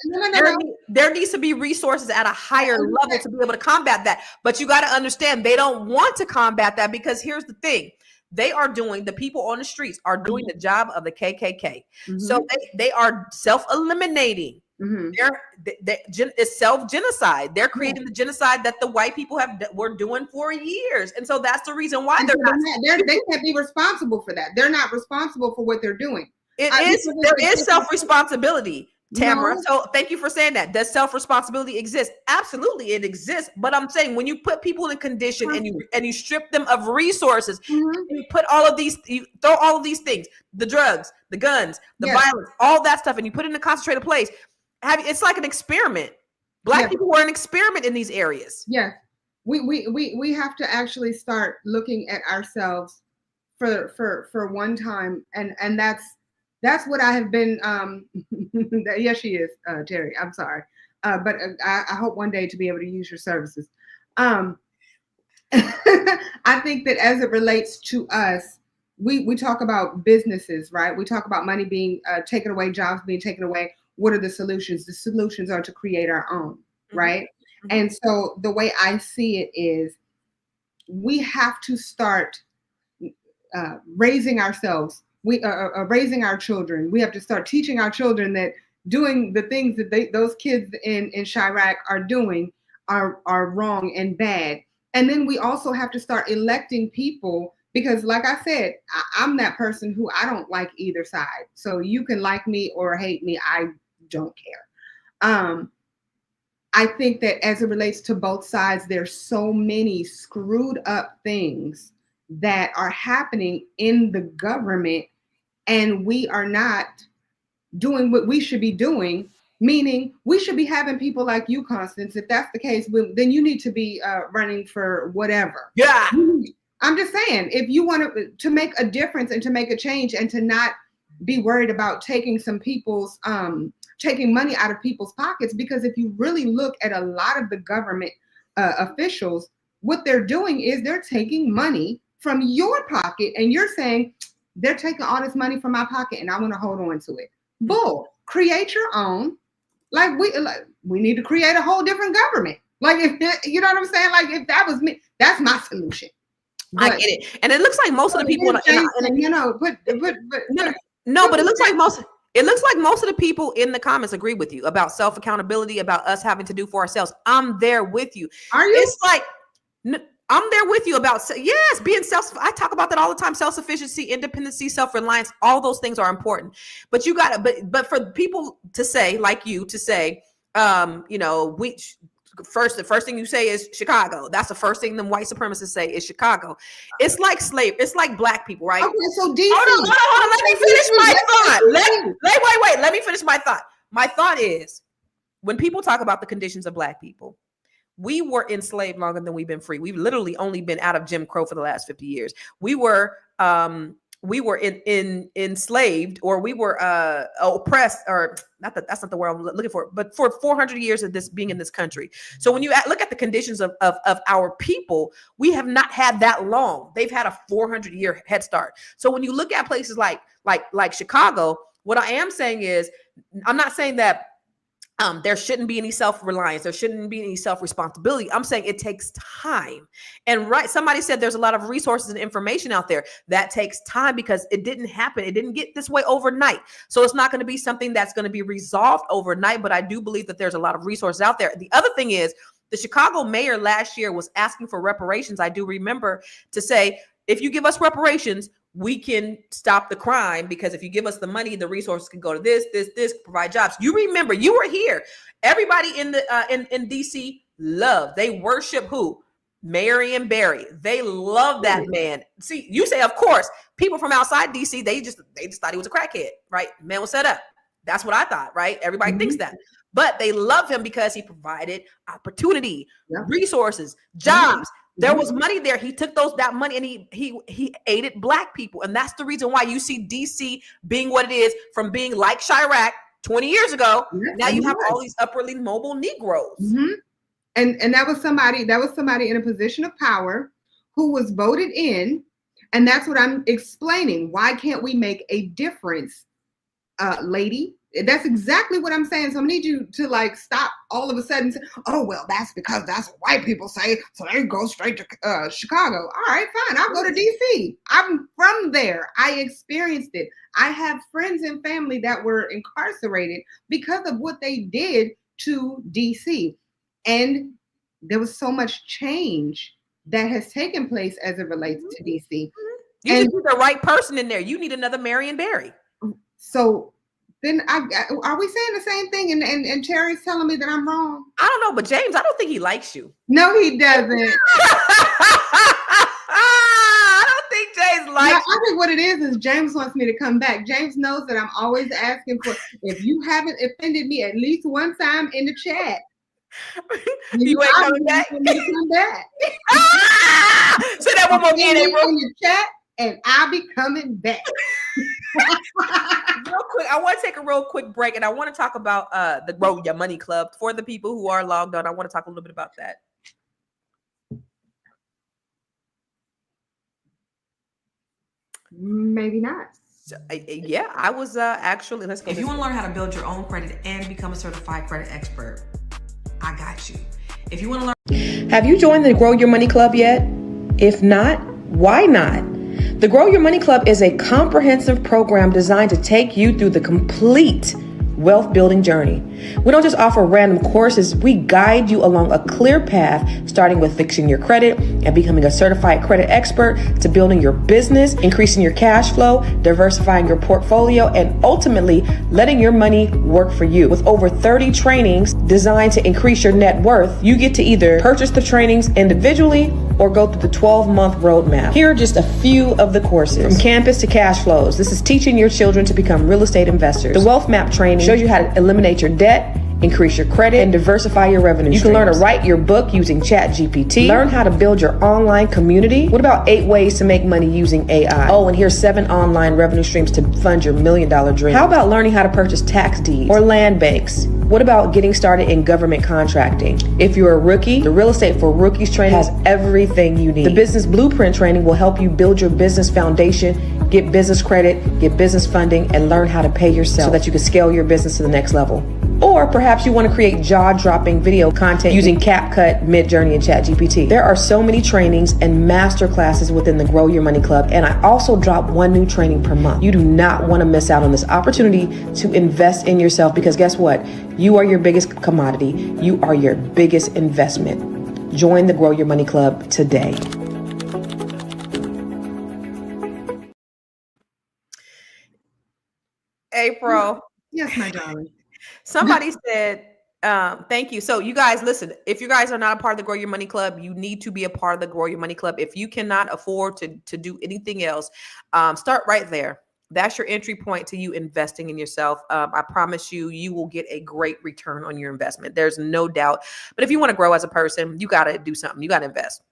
there needs to be resources at a higher level to be able to combat that. But you got to understand, they don't want to combat that, because here's the thing. The people on the streets are doing the job of the KKK. So they are self-eliminating. It's self-genocide. They're creating the genocide that the white people were doing for years. And so that's the reason why they can't be responsible for that. They're not responsible for what they're doing. There is self-responsibility, Tamara. No. So thank you for saying that. Does self-responsibility exist? Absolutely, it exists. But I'm saying, when you put people in condition and you strip them of resources, you put you throw all of these things, the drugs, the guns, the violence, all that stuff, and you put it in a concentrated place. It's like an experiment. Black people were an experiment in these areas. Yeah, we have to actually start looking at ourselves for one time, and that's what I have been. Yes, she is, Terry. I'm sorry, but I hope one day to be able to use your services. I think that as it relates to us, we talk about businesses, right? We talk about money being taken away, jobs being taken away. What are the solutions? The solutions are to create our own, right? And so the way I see it is, we have to start raising ourselves. We are raising our children. We have to start teaching our children that doing the things that those kids in Chirac are doing are wrong and bad. And then we also have to start electing people, because like I said, I'm that person who I don't like either side. So you can like me or hate me. I don't care. I think that as it relates to both sides, there's so many screwed up things that are happening in the government, and we are not doing what we should be doing, meaning we should be having people like you, Constance. If that's the case, then you need to be running for whatever. Yeah. I'm just saying, if you want to make a difference and to make a change and to not be worried about taking money out of people's pockets, because if you really look at a lot of the government officials, what they're doing is they're taking money from your pocket, and you're saying they're taking all this money from my pocket and I want to hold on to it. Bull. Create your own. We need to create a whole different government. Like, if you know what I'm saying? Like, if that was me, that's my solution. But, I get it. And it looks like most of the people but it looks like It looks like most of the people in the comments agree with you about self-accountability, about us having to do for ourselves. I'm there with you. Are you? It's like, I'm there with you about, yes, being I talk about that all the time. Self-sufficiency, independency, self-reliance, all those things are important. But you got to, but for people to say, like you, to say, you know, the first thing you say is Chicago. That's the first thing them white supremacists say is Chicago. It's like it's like black people, right? Okay, so DC. Hold on. Let me finish my thought. Wait. Let me finish my thought. My thought is, when people talk about the conditions of black people, we were enslaved longer than we've been free. We've literally only been out of Jim Crow for the last 50 years. We were enslaved, or we were oppressed, or not that that's not the word I'm looking for, but for 400 years of this being in this country. So when you look at the conditions of our people, we have not had that long. They've had a 400-year head start. So when you look at places like Chicago, what I am saying is, I'm not saying that there shouldn't be any self-reliance. There shouldn't be any self-responsibility. I'm saying it takes time. And somebody said there's a lot of resources and information out there. That takes time because it didn't happen. It didn't get this way overnight. So it's not going to be something that's going to be resolved overnight. But I do believe that there's a lot of resources out there. The other thing is, the Chicago mayor last year was asking for reparations. I do remember, to say, if you give us reparations, we can stop the crime, because if you give us the money, the resources can go to this, provide jobs. You remember, you were here. Everybody in the in DC they worship who? Marion Barry. They love that man. See, you say, of course, people from outside DC, they just thought he was a crackhead, right? Man was set up. That's what I thought, right? Everybody thinks that. But they love him because he provided opportunity, resources, jobs. There was money there. He took that money and he aided black people. And that's the reason why you see DC being what it is, from being like Chirac 20 years ago. Now you have all these upwardly mobile Negroes. And that was somebody in a position of power who was voted in. And that's what I'm explaining. Why can't we make a difference, lady? That's exactly what I'm saying. So I need you to stop all of a sudden. Say, oh, well, that's because that's what white people say. So they go straight to Chicago. All right, fine. I'll go to DC. I'm from there. I experienced it. I have friends and family that were incarcerated because of what they did to DC. And there was so much change that has taken place as it relates to DC. You need the right person in there. You need another Marion Barry. So then are we saying the same thing? And Terry's telling me that I'm wrong? I don't know, but James, I don't think he likes you. No, he doesn't. I don't think James likes you. I think what it is James wants me to come back. James knows that I'm always asking for, if you haven't offended me at least one time in the chat, you ain't coming back. Come back. Say that one more again, April. In the chat, and I'll be coming back. Real quick, I want to take a real quick break, and I want to talk about the Grow Your Money Club. For the people who are logged on, I want to talk a little bit about that. Maybe not. Yeah, I was actually, let's go. If you want to learn how to build your own credit and become a certified credit expert, I got you. If you want to learn. Have you joined the Grow Your Money Club yet? If not, why not? The Grow Your Money Club is a comprehensive program designed to take you through the complete wealth building journey. We don't just offer random courses, we guide you along a clear path, starting with fixing your credit and becoming a certified credit expert, to building your business, increasing your cash flow, diversifying your portfolio, and ultimately letting your money work for you. With over 30 trainings designed to increase your net worth, you get to either purchase the trainings individually or go through the 12-month roadmap. Here are just a few of the courses. From campus to cash flows, this is teaching your children to become real estate investors. The wealth map training shows you how to eliminate your debt, increase your credit, and diversify your revenue. You can learn to write your book using ChatGPT. Learn how to build your online community. What about 8 ways to make money using AI? Oh, and here's 7 online revenue streams to fund your $1 million dream. How about learning how to purchase tax deeds or land banks? What about getting started in government contracting? If you're a rookie, the Real Estate for Rookies training has everything you need. The Business Blueprint training will help you build your business foundation, get business credit, get business funding, and learn how to pay yourself so that you can scale your business to the next level. Or perhaps you want to create jaw-dropping video content using CapCut, Midjourney, and ChatGPT. There are so many trainings and master classes within the Grow Your Money Club, and I also drop one new training per month. You do not want to miss out on this opportunity to invest in yourself, because guess what? You are your biggest commodity. You are your biggest investment. Join the Grow Your Money Club today. April. Yes, my darling. Somebody said, thank you. So you guys, listen, if you guys are not a part of the Grow Your Money Club, you need to be a part of the Grow Your Money Club. If you cannot afford to do anything else, start right there. That's your entry point to you investing in yourself. I promise you, you will get a great return on your investment. There's no doubt. But if you want to grow as a person, you got to do something. You got to invest.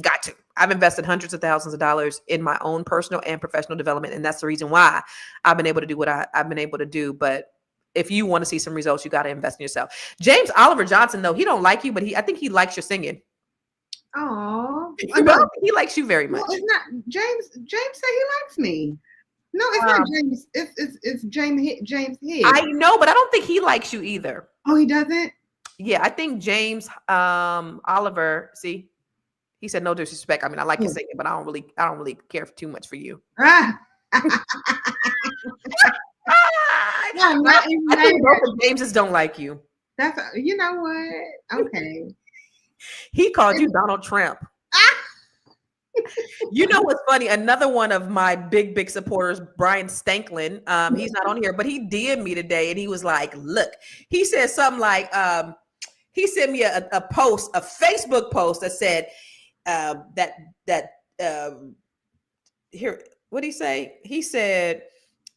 Got to. I've invested hundreds of thousands of dollars in my own personal and professional development. And that's the reason why I've been able to do what I've been able to do. But if you want to see some results, you got to invest in yourself. James Oliver Johnson, though, he don't like you, but I think he likes your singing. Oh, he likes you very much. No, it's not James. James said he likes me. No, it's not James. It's James Head. I know, but I don't think he likes you either. Oh, he doesn't? Yeah, I think James Oliver. See, he said no disrespect. I mean, I like your singing, but I don't really care too much for you. I think both of Jameses don't like you. That's you know what? Okay. He called you Donald Trump. You know what's funny? Another one of my big supporters, Brian Stanklin, he's not on here, but he DM'd me today and he was like, look, he said something like, he sent me a post, a Facebook post that said here, what did he say? He said,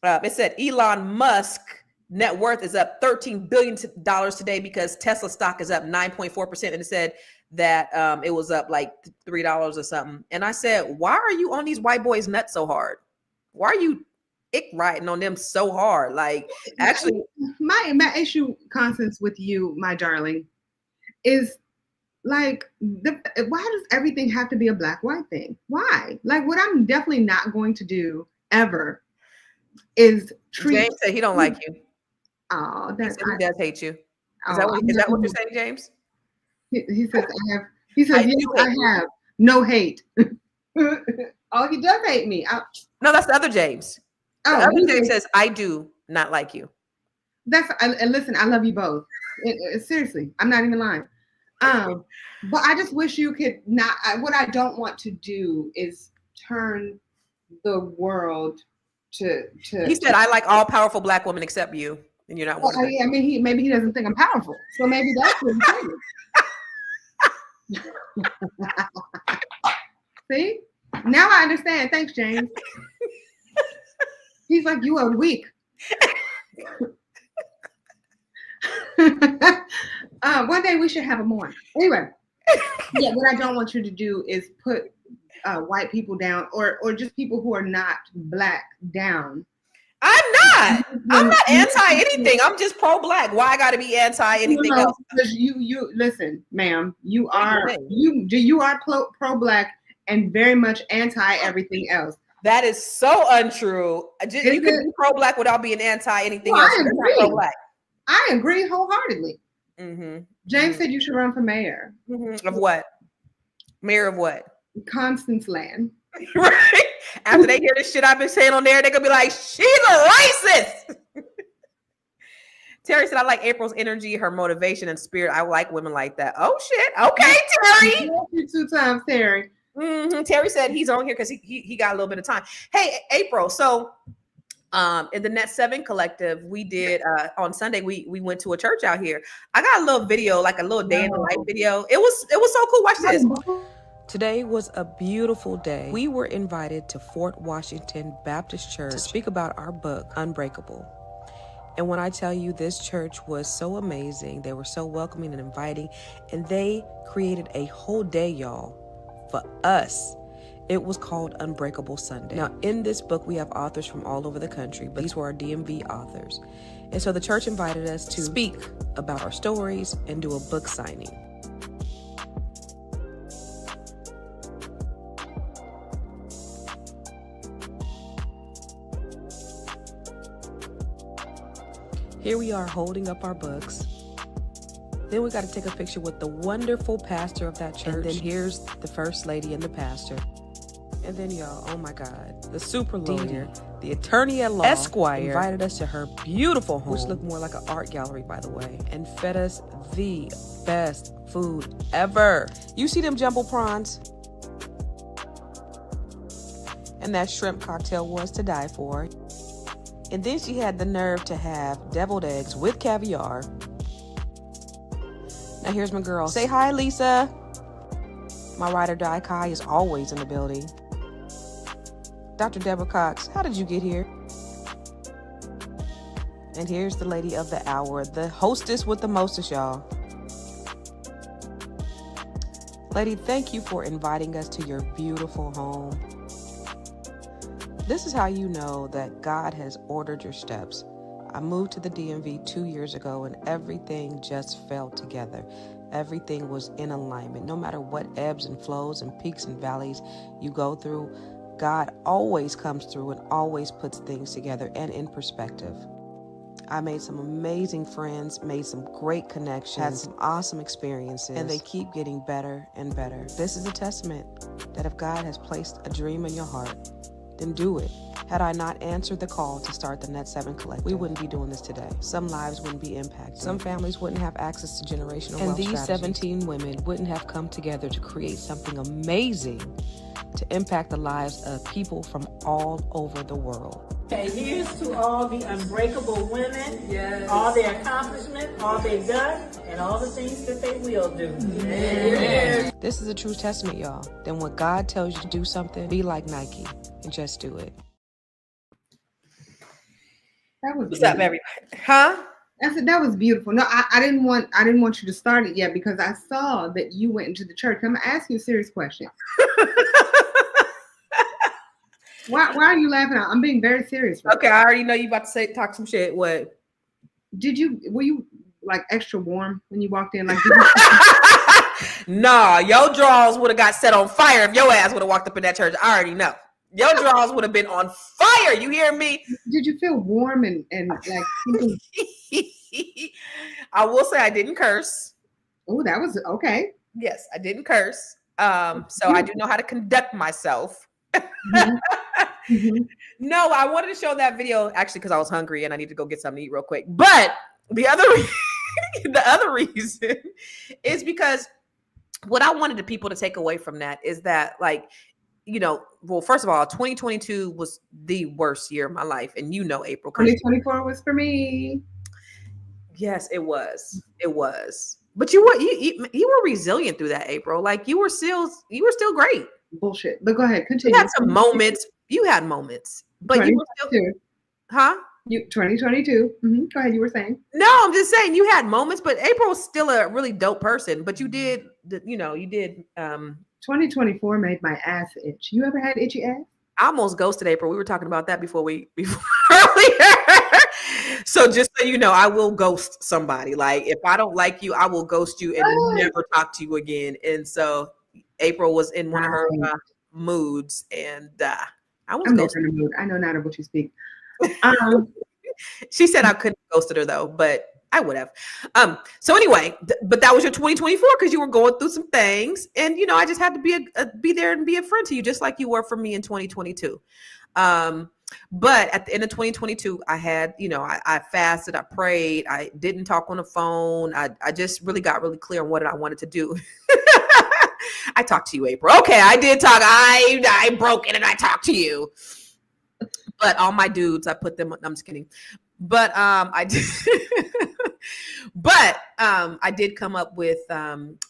it said Elon Musk net worth is up $13 billion today because Tesla stock is up 9.4%. And it said that it was up like $3 or something. And I said, why are you on these white boys nuts so hard? Why are you riding on them so hard? Like, actually, my issue, Constance, with you, my darling, is like, why does everything have to be a black-white thing? Why? Like, what I'm definitely not going to do ever is treat. James said he don't like you. Oh, he does hate you. Is that what you're saying, James? He says I have. He says I have no hate. Oh, he does hate me. No, that's the other James. Oh, the other James says I do not like you. And listen, I love you both. Seriously, I'm not even lying. But I just wish you could not. What I don't want to do is turn the world to. He said I like all powerful black women except you, and you're not one of them. I mean, maybe he doesn't think I'm powerful, so maybe that's what he's saying. See, now I understand. Thanks, James. He's like, you are weak. One day we should have a more. Anyway, yeah, what I don't want you to do is put white people down or just people who are not black down. I'm not anti anything. I'm just pro black. Why I gotta be anti anything else? Because you listen, ma'am, you are pro black and very much anti everything else. That is so untrue. You can be pro black without being anti anything else. I agree. Pro-black. I agree wholeheartedly. Mm-hmm. James said you should run for mayor. Mm-hmm. Of what? Mayor of what? Constance Land. Right. After they hear this shit I've been saying on there, they're gonna be like, she's a racist. Terry said, I like April's energy, her motivation and spirit. I like women like that. Oh shit. Okay, Terry. Love you 2 times, Terry. Mm-hmm. Terry said he's on here because he got a little bit of time. Hey, April. So in the Net 7 Collective, we did on Sunday, we went to a church out here. I got a little video, like a little day in the life video. It was so cool. Watch this. Today was a beautiful day. We were invited to Fort Washington Baptist Church to speak about our book, Unbreakable. And when I tell you, this church was so amazing, they were so welcoming and inviting, and they created a whole day, y'all, for us. It was called Unbreakable Sunday. Now, in this book, we have authors from all over the country, but these were our DMV authors. And so the church invited us to speak about our stories and do a book signing. Here we are holding up our books. Then we got to take a picture with the wonderful pastor of that church. And then here's the first lady and the pastor. And then y'all, oh my God, the super lawyer, the attorney at law, Esquire, invited us to her beautiful home, which looked more like an art gallery, by the way, and fed us the best food ever. You see them jumbo prawns? And that shrimp cocktail was to die for. And then she had the nerve to have deviled eggs with caviar. Now here's my girl. Say hi, Lisa. My ride or die Kai is always in the building. Dr. Deborah Cox, how did you get here? And here's the lady of the hour, the hostess with the mostest, y'all. Lady, thank you for inviting us to your beautiful home. This is how you know that God has ordered your steps. I moved to the DMV 2 years ago and everything just fell together. Everything was in alignment. No matter what ebbs and flows and peaks and valleys you go through, God always comes through and always puts things together and in perspective. I made some amazing friends, made some great connections, had some awesome experiences, and they keep getting better and better. This is a testament that if God has placed a dream in your heart, then do it. Had I not answered the call to start the Net 7 Collective, we wouldn't be doing this today. Some lives wouldn't be impacted. Some families wouldn't have access to generational wealth strategies. And these 17 women wouldn't have come together to create something amazing to impact the lives of people from all over the world. Okay, here's to all the unbreakable women, all their accomplishments, all they've done, and all the things that they will do. Yes. This is a true testament, y'all. Then when God tells you to do something, be like Nike and just do it. That was What's up, everybody? Huh? I said that was beautiful. No, I didn't want you to start it yet because I saw that you went into the church. I'm gonna ask you a serious question. Why are you laughing? I'm being very serious. Right? Okay, I already know you about to talk some shit. What? Were you like extra warm when you walked in? Like, nah, your drawers would have got set on fire if your ass would have walked up in that church. I already know. Your drawers would have been on fire. You hear me? Did you feel warm and like? I will say I didn't curse. Oh, that was okay. Yes, I didn't curse. So I do know how to conduct myself. Mm-hmm. Mm-hmm. No, I wanted to show that video actually because I was hungry and I need to go get something to eat real quick. But the other reason is because what I wanted the people to take away from that is that, like, you know, well, first of all, 2022 was the worst year of my life. And you know, April. 2024 was for me. Yes, it was. It was. But you were resilient through that, April. Like you were still great. Bullshit. But go ahead, continue. You had some moments. You had moments. But you were still, huh? 2022. Mm-hmm. Go ahead, you were saying. No, I'm just saying you had moments, but April was still a really dope person. But you did 2024 made my ass itch. You ever had itchy ass? I almost ghosted April. We were talking about that before earlier. So just so you know, I will ghost somebody. Like if I don't like you, I will ghost you and never talk to you again. And so April was in one of her moods, and I was ghosted. In a mood. I know not of what you speak. She said I couldn't have ghosted her though, but I would have. So anyway, but that was your 2024 because you were going through some things, and you know I just had to be there and be a friend to you, just like you were for me in 2022. But at the end of 2022, I had, I fasted, I prayed, I didn't talk on the phone. I just really got really clear on what I wanted to do. I talked to you, April. Okay, I did talk. I broke it and I talked to you. But all my dudes, I put them. I'm just kidding. But I did. But I did come up with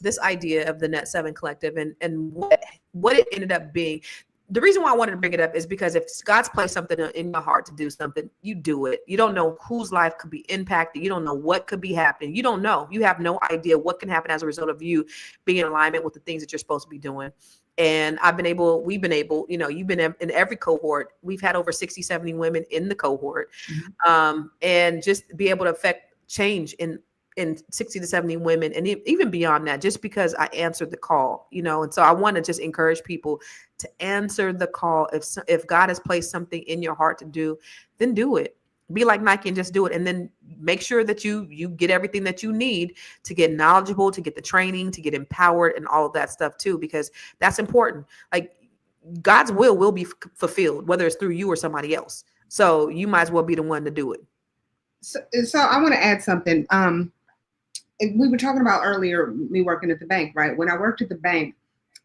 this idea of the Net 7 Collective, and what it ended up being. The reason why I wanted to bring it up is because if God's placed something in your heart to do something, you do it. You don't know whose life could be impacted. You don't know what could be happening. You don't know. You have no idea what can happen as a result of you being in alignment with the things that you're supposed to be doing. And we've been able, you've been in every cohort. We've had over 60, 70 women in the cohort. Mm-hmm. And just be able to affect change in 60 to 70 women, and even beyond that, just because I answered the call, and so I want to just encourage people to answer the call. If God has placed something in your heart to do, then do it. Be like Nike and just do it. And then make sure that you get everything that you need to get knowledgeable, to get the training, to get empowered, and all of that stuff too, because that's important. Like God's will be fulfilled, whether it's through you or somebody else. So you might as well be the one to do it. So I want to add something. We were talking about earlier, me working at the bank, right? When I worked at the bank,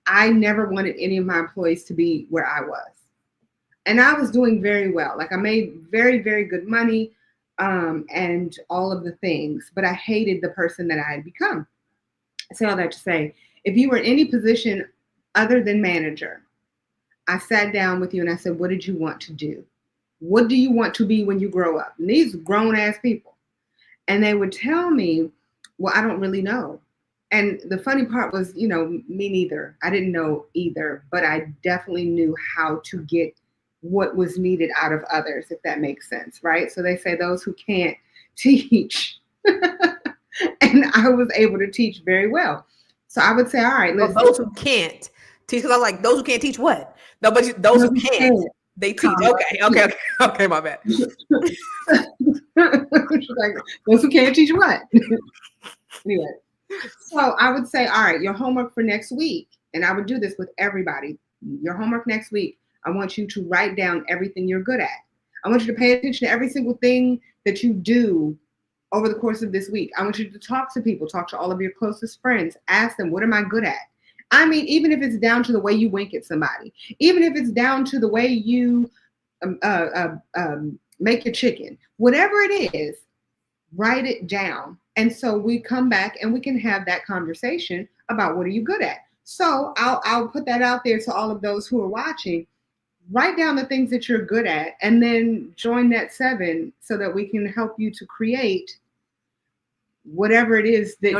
I never wanted any of my employees to be where I was. And I was doing very well. Like I made very, very good money and all of the things, but I hated the person that I had become. I say all that to say, if you were in any position other than manager, I sat down with you and I said, what did you want to do? What do you want to be when you grow up? And these grown ass people. And they would tell me, well, I don't really know. And the funny part was, me neither. I didn't know either, but I definitely knew how to get what was needed out of others, if that makes sense, right? So they say those who can't teach. And I was able to teach very well. So I would say, all right, let's those who can't teach, because I'm like, those who can't teach what? No, but those who can't, they teach. Okay, my bad. Like, those who can't teach what? Anyway, so I would say, all right, your homework for next week, and I would do this with everybody. Your homework next week, I want you to write down everything you're good at. I want you to pay attention to every single thing that you do over the course of this week. I want you to talk to people, talk to all of your closest friends, ask them, what am I good at? I mean, even if it's down to the way you wink at somebody, even if it's down to the way you make your chicken, whatever it is, write it down. And so we come back and we can have that conversation about what are you good at. So I'll put that out there to all of those who are watching. Write down the things that you're good at and then join that 7 so that we can help you to create whatever it is that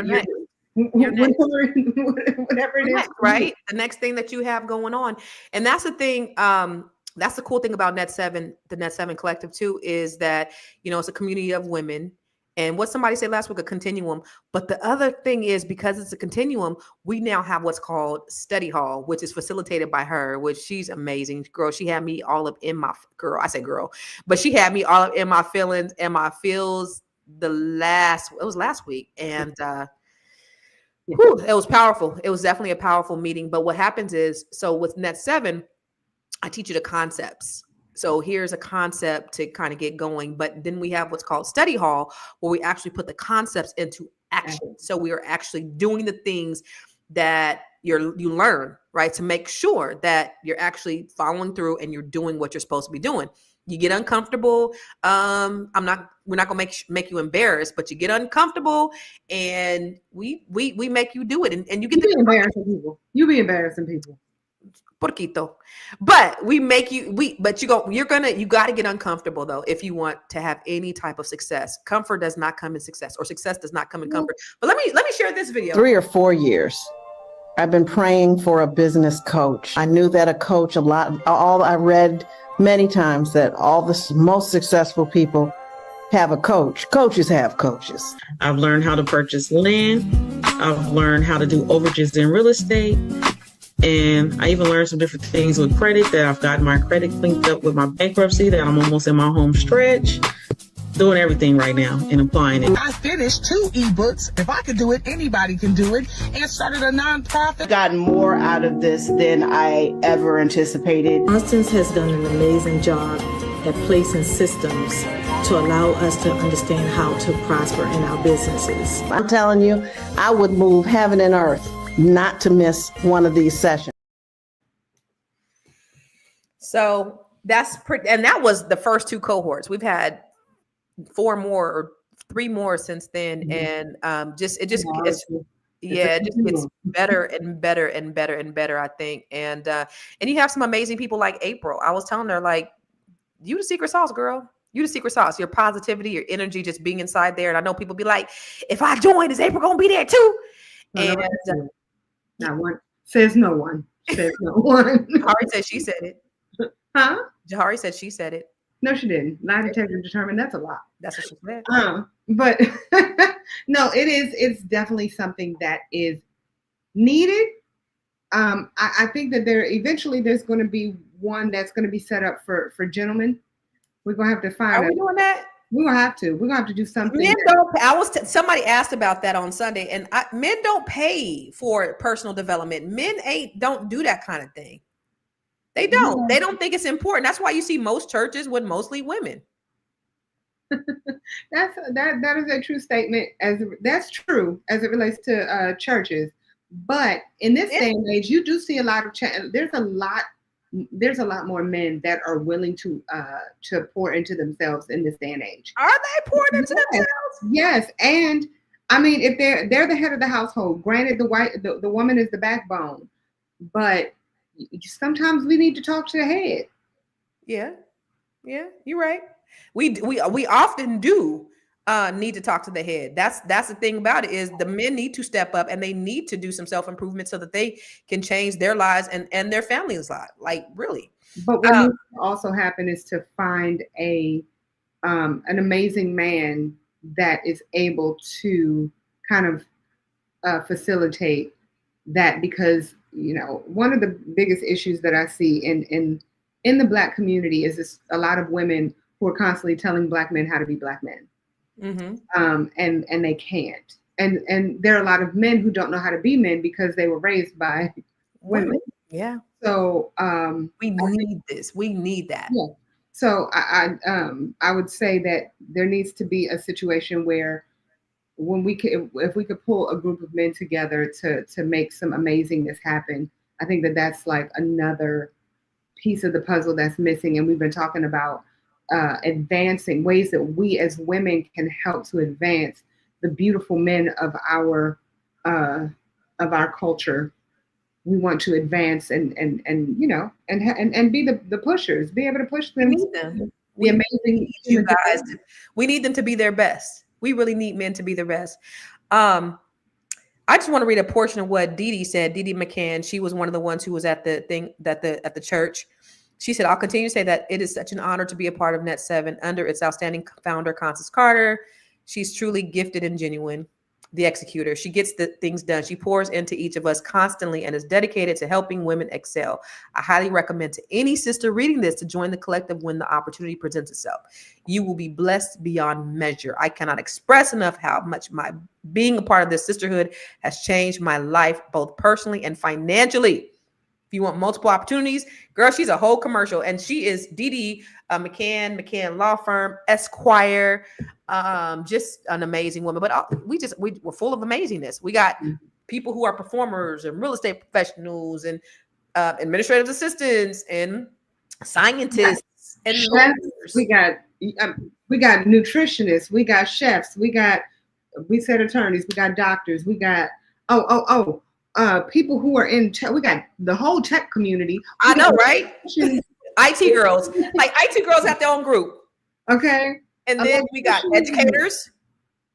whatever it is, right? The next thing that you have going on. And that's the thing. That's the cool thing about Net 7, the Net 7 Collective too, is that, it's a community of women. And what somebody said last week, a continuum. But the other thing is, because it's a continuum, we now have what's called study hall, which is facilitated by her, which she's amazing. Girl, she had me all up in my, but she had me all up in my feelings and my feels it was last week. And it was powerful. It was definitely a powerful meeting. But what happens is, so with Net 7, I teach you the concepts. So here's a concept to kind of get going, but then we have what's called study hall, where we actually put the concepts into action. So we are actually doing the things that you learn, right? To make sure that you're actually following through and you're doing what you're supposed to be doing. You get uncomfortable. We're not gonna make you embarrassed, but you get uncomfortable, and we make you do it, and you get to embarrassing people. You be embarrassing people. Poquito. But we make you, you got to get uncomfortable though, if you want to have any type of success. Comfort does not come in success, or success does not come in comfort. But let me share this video. 3 or 4 years, I've been praying for a business coach. I knew that a coach, I read many times that all the most successful people have a coach. Coaches have coaches. I've learned how to purchase land. I've learned how to do overages in real estate. And I even learned some different things with credit, that I've gotten my credit cleaned up with my bankruptcy, that I'm almost in my home stretch, doing everything right now and applying it. I finished 2 ebooks. If I could do it, anybody can do it. And started a nonprofit. I've gotten more out of this than I ever anticipated. Constance has done an amazing job at placing systems to allow us to understand how to prosper in our businesses. I'm telling you, I would move heaven and earth not to miss one of these sessions. So that's and that was the first 2 cohorts. We've had 4 more or 3 more since then, and it just gets better and better and better and better, I think. And you have some amazing people like April. I was telling her, like, you the secret sauce, girl. You the secret sauce. Your positivity, your energy, just being inside there. And I know people be like, if I join, is April gonna be there too? And not one says no one. Says no one. Jahari said she said it. Huh? Jahari said she said it. No, she didn't. Lie detector determined that's a lot. That's what she said. But no, it's definitely something that is needed. I think that there's going to be one that's going to be set up for gentlemen. We're going to have to find Are we doing that? We're gonna have to. We're gonna have to do something. Men don't. Somebody asked about that on Sunday, and men don't pay for personal development. Men don't do that kind of thing. They don't. They don't think it's important. That's why you see most churches with mostly women. That is a true statement. That's true as it relates to churches. But in this day and age, you do see a lot of there's a lot more men that are willing to pour into themselves in this day and age. Are they pouring into themselves? Yes, and I mean, if they're the head of the household, granted, the woman is the backbone, but sometimes we need to talk to the head. Yeah, you're right. We often do need to talk to the head. That's the thing about it, is the men need to step up and they need to do some self-improvement so that they can change their lives and their family's lives. Like, really. But what needs to also happen is to find an amazing man that is able to kind of facilitate that, because one of the biggest issues that I see in the Black community is this, a lot of women who are constantly telling Black men how to be Black men. Mm-hmm. And they can't. And there are a lot of men who don't know how to be men because they were raised by women. Yeah. So we need this. We need that. Yeah. So I would say that there needs to be a situation where if we could pull a group of men together to make some amazingness happen, I think that's like another piece of the puzzle that's missing. And we've been talking about advancing ways that we as women can help to advance the beautiful men of our culture. We want to advance and be the pushers, be able to push them. We amazing you guys. We need them to be their best. We really need men to be their best. I just want to read a portion of what Dee Dee said. Dee Dee McCann, she was one of the ones who was at the church. She said, "I'll continue to say that it is such an honor to be a part of Net 7 under its outstanding founder, Constance Carter. She's truly gifted and genuine, the executor. She gets the things done. She pours into each of us constantly and is dedicated to helping women excel. I highly recommend to any sister reading this to join the collective when the opportunity presents itself. You will be blessed beyond measure. I cannot express enough how much my being a part of this sisterhood has changed my life, both personally and financially. If you want multiple opportunities, girl, she's a whole commercial, and she is Dee Dee McCann Law Firm, Esquire, just an amazing woman. But we're full of amazingness. We got people who are performers and real estate professionals and administrative assistants and scientists and lawyers. We got nutritionists, we got chefs, we said attorneys, we got doctors, we got people who are in tech. We got the whole tech community. I know, right? IT girls. Like, IT girls have their own group. Okay. And then we got educators.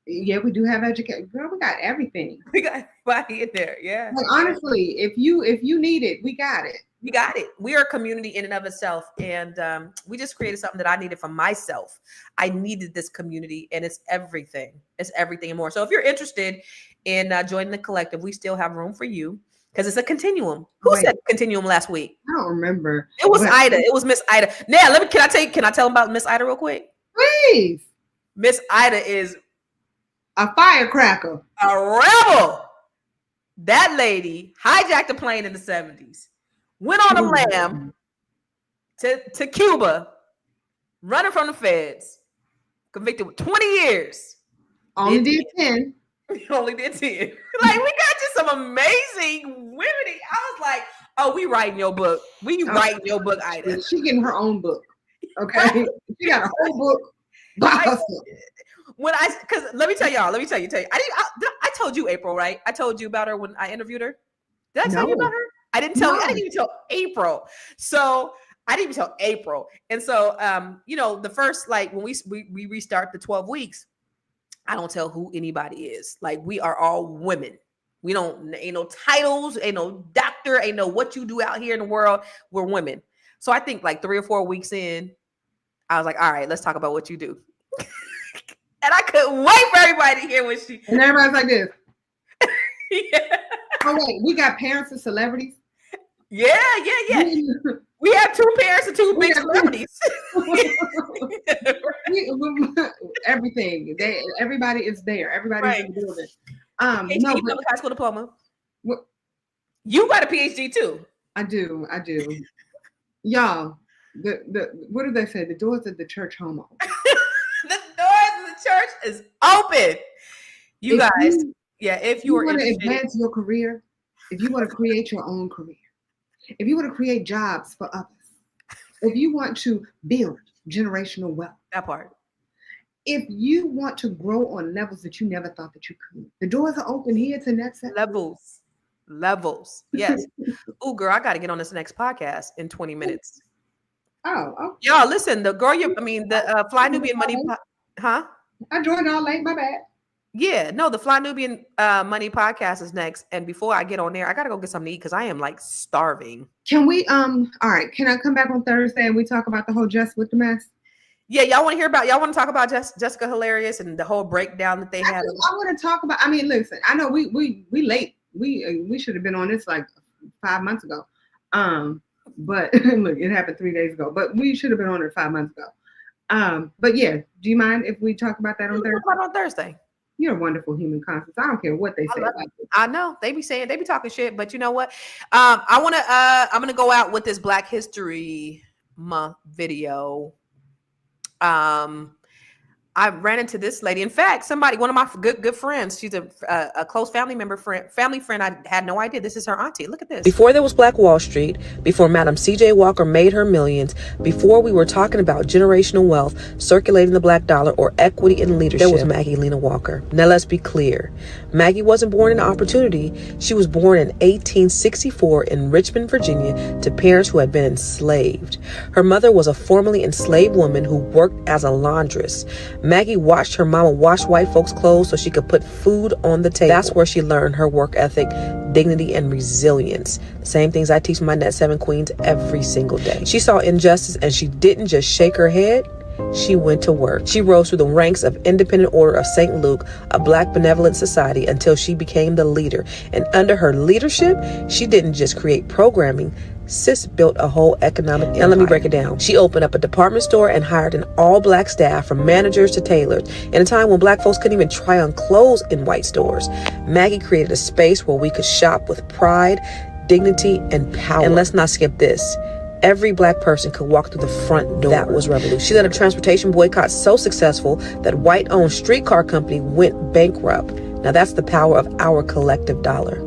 Yeah, we do have educators. Girl, we got everything. We got everybody in there. Yeah. Like, honestly, if you need it, we got it. We got it. We are a community in and of itself. And we just created something that I needed for myself. I needed this community, and it's everything. It's everything and more. So if you're interested in joining the collective, we still have room for you, because it's a continuum. Who said continuum last week? I don't remember. It was Ida. It was Miss Ida. Now, can I tell them about Miss Ida real quick? Please. Miss Ida is a firecracker, a rebel. That lady hijacked a plane in the 70s, went on a lam to Cuba, running from the feds, convicted with 20 years. Only did 10. Only did 10. Like, we got just some amazing women. I was like, oh, we writing your book. We writing your book, Ida. She getting her own book. Okay. She got a whole book. Because let me tell you. I told you April, right? I told you about her when I interviewed her. Did I tell you about her? I didn't tell you. I didn't even tell April. So I didn't even tell April. And so, the first, like, when we restart the 12 weeks, I don't tell who anybody is. Like, we are all women. We ain't no titles, ain't no doctor, ain't no what you do out here in the world. We're women. So I think like 3 or 4 weeks in, I was like, all right, let's talk about what you do. And I couldn't wait for everybody to hear what she. And everybody's like this. Yeah. Oh wait, we got parents of celebrities. Yeah. We have two parents and two big celebrities. Everything. Everybody is there. Everybody's in the building. PhD, public high school diploma. You got a PhD too. I do. Y'all, what do they say? The doors of the church homo. The doors of the church is open. You guys, if you want to advance your career, if you want to create your own career, if you want to create jobs for others, if you want to build generational wealth, that part. If you want to grow on levels that you never thought that you could, the doors are open here to next levels. Yes. Oh, girl, I got to get on this next podcast in 20 minutes. Oh, okay. Y'all, listen. The Fly Nubian Money, huh? I joined all late. My bad. Yeah, no, the Fly Nubian Money podcast is next. And before I get on there, I gotta go get something to eat because I am like starving. Can we all right, can I come back on Thursday and we talk about the whole Just with the Mess? Yeah, y'all want to talk about Jessica Hilarious and the whole breakdown that they had? I want to talk about, I mean, listen, I know we late. We should have been on this like 5 months ago. But look, it happened 3 days ago, but we should have been on it 5 months ago. But yeah, do you mind if we talk about that on Thursday? Talk about it on Thursday. You're a wonderful human, Constance. I don't care what they say about this. I know they be talking shit, but you know what? I'm gonna go out with this Black History Month video. I ran into this lady. In fact, one of my good friends, she's a close family friend. I had no idea. This is her auntie. Look at this. Before there was Black Wall Street, before Madam C.J. Walker made her millions, before we were talking about generational wealth, circulating the black dollar, or equity in leadership, there was Maggie Lena Walker. Now let's be clear. Maggie wasn't born in opportunity. She was born in 1864 in Richmond, Virginia, to parents who had been enslaved. Her mother was a formerly enslaved woman who worked as a laundress. Maggie watched her mama wash white folks' clothes so she could put food on the table. That's where she learned her work ethic, dignity, and resilience. The same things I teach my Net 7 queens every single day. She saw injustice and she didn't just shake her head. She went to work. She rose through the ranks of Independent Order of St. Luke, a Black benevolent society, until she became the leader. And under her leadership, she didn't just create programming. Sis built a whole economic empire. Now let me break it down. She opened up a department store and hired an all-Black staff, from managers to tailors. In a time when Black folks couldn't even try on clothes in white stores, Maggie created a space where we could shop with pride, dignity, and power. And let's not skip this. Every Black person could walk through the front door. That was revolution. She led a transportation boycott so successful that white-owned streetcar company went bankrupt. Now that's the power of our collective dollar.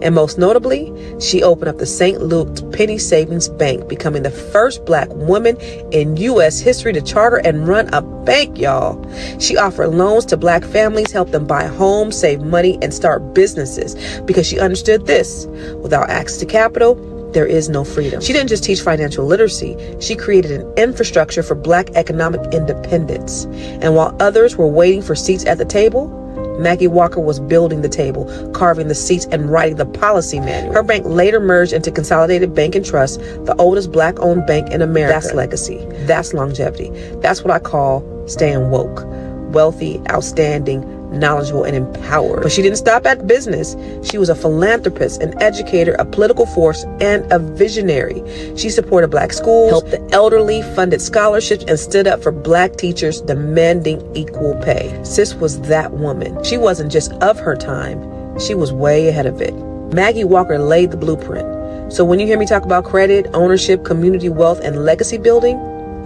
And most notably, she opened up the St. Luke's Penny Savings Bank, becoming the first Black woman in U.S. history to charter and run a bank, y'all. She offered loans to Black families, helped them buy homes, save money, and start businesses, because she understood this: without access to capital, there is no freedom. She didn't just teach financial literacy, she created an infrastructure for Black economic independence. And while others were waiting for seats at the table, Maggie Walker was building the table, carving the seats, and writing the policy manual. Her bank later merged into Consolidated Bank and Trust, the oldest Black-owned bank in America. That's legacy. That's longevity. That's what I call staying woke. Wealthy, outstanding, knowledgeable, and empowered. But she didn't stop at business. She was a philanthropist, an educator, a political force, and a visionary. She supported Black schools, helped the elderly, funded scholarships, and stood up for Black teachers demanding equal pay. Sis was that woman. She wasn't just of her time. She was way ahead of it. Maggie Walker laid the blueprint. So when you hear me talk about credit, ownership, community wealth, and legacy building,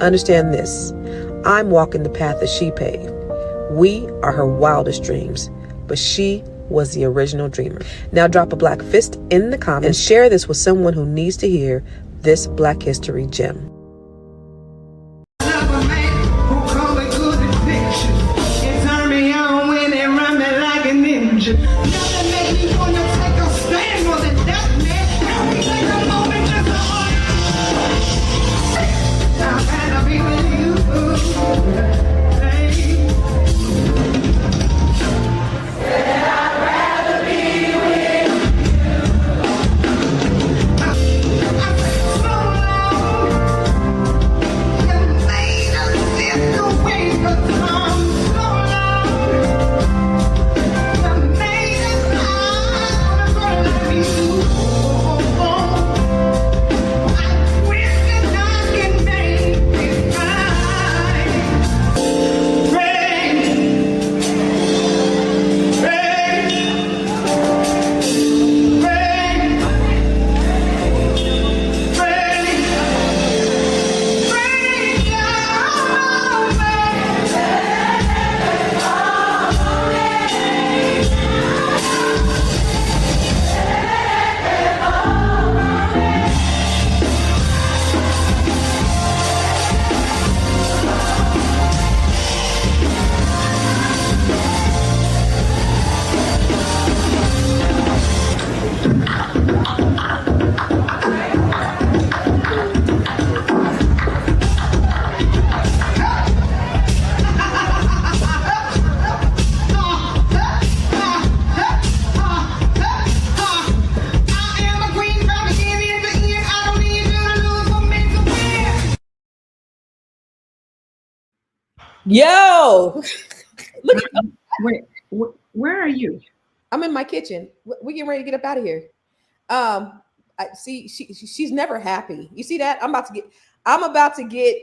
understand this: I'm walking the path that she paved. We are her wildest dreams, but she was the original dreamer. Now drop a Black fist in the comments and share this with someone who needs to hear this Black history gem. Yo, look at Wait, where are you? I'm in my kitchen. We getting ready to get up out of here. I see she's never happy. You see that? I'm about to get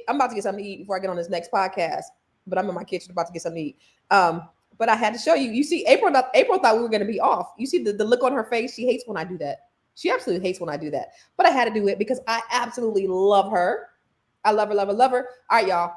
something to eat before I get on this next podcast. But I'm in my kitchen about to get something to eat. But I had to show you. You see, April thought we were going to be off. You see the look on her face. She hates when I do that. She absolutely hates when I do that. But I had to do it because I absolutely love her. I love her, love her, love her. All right, y'all.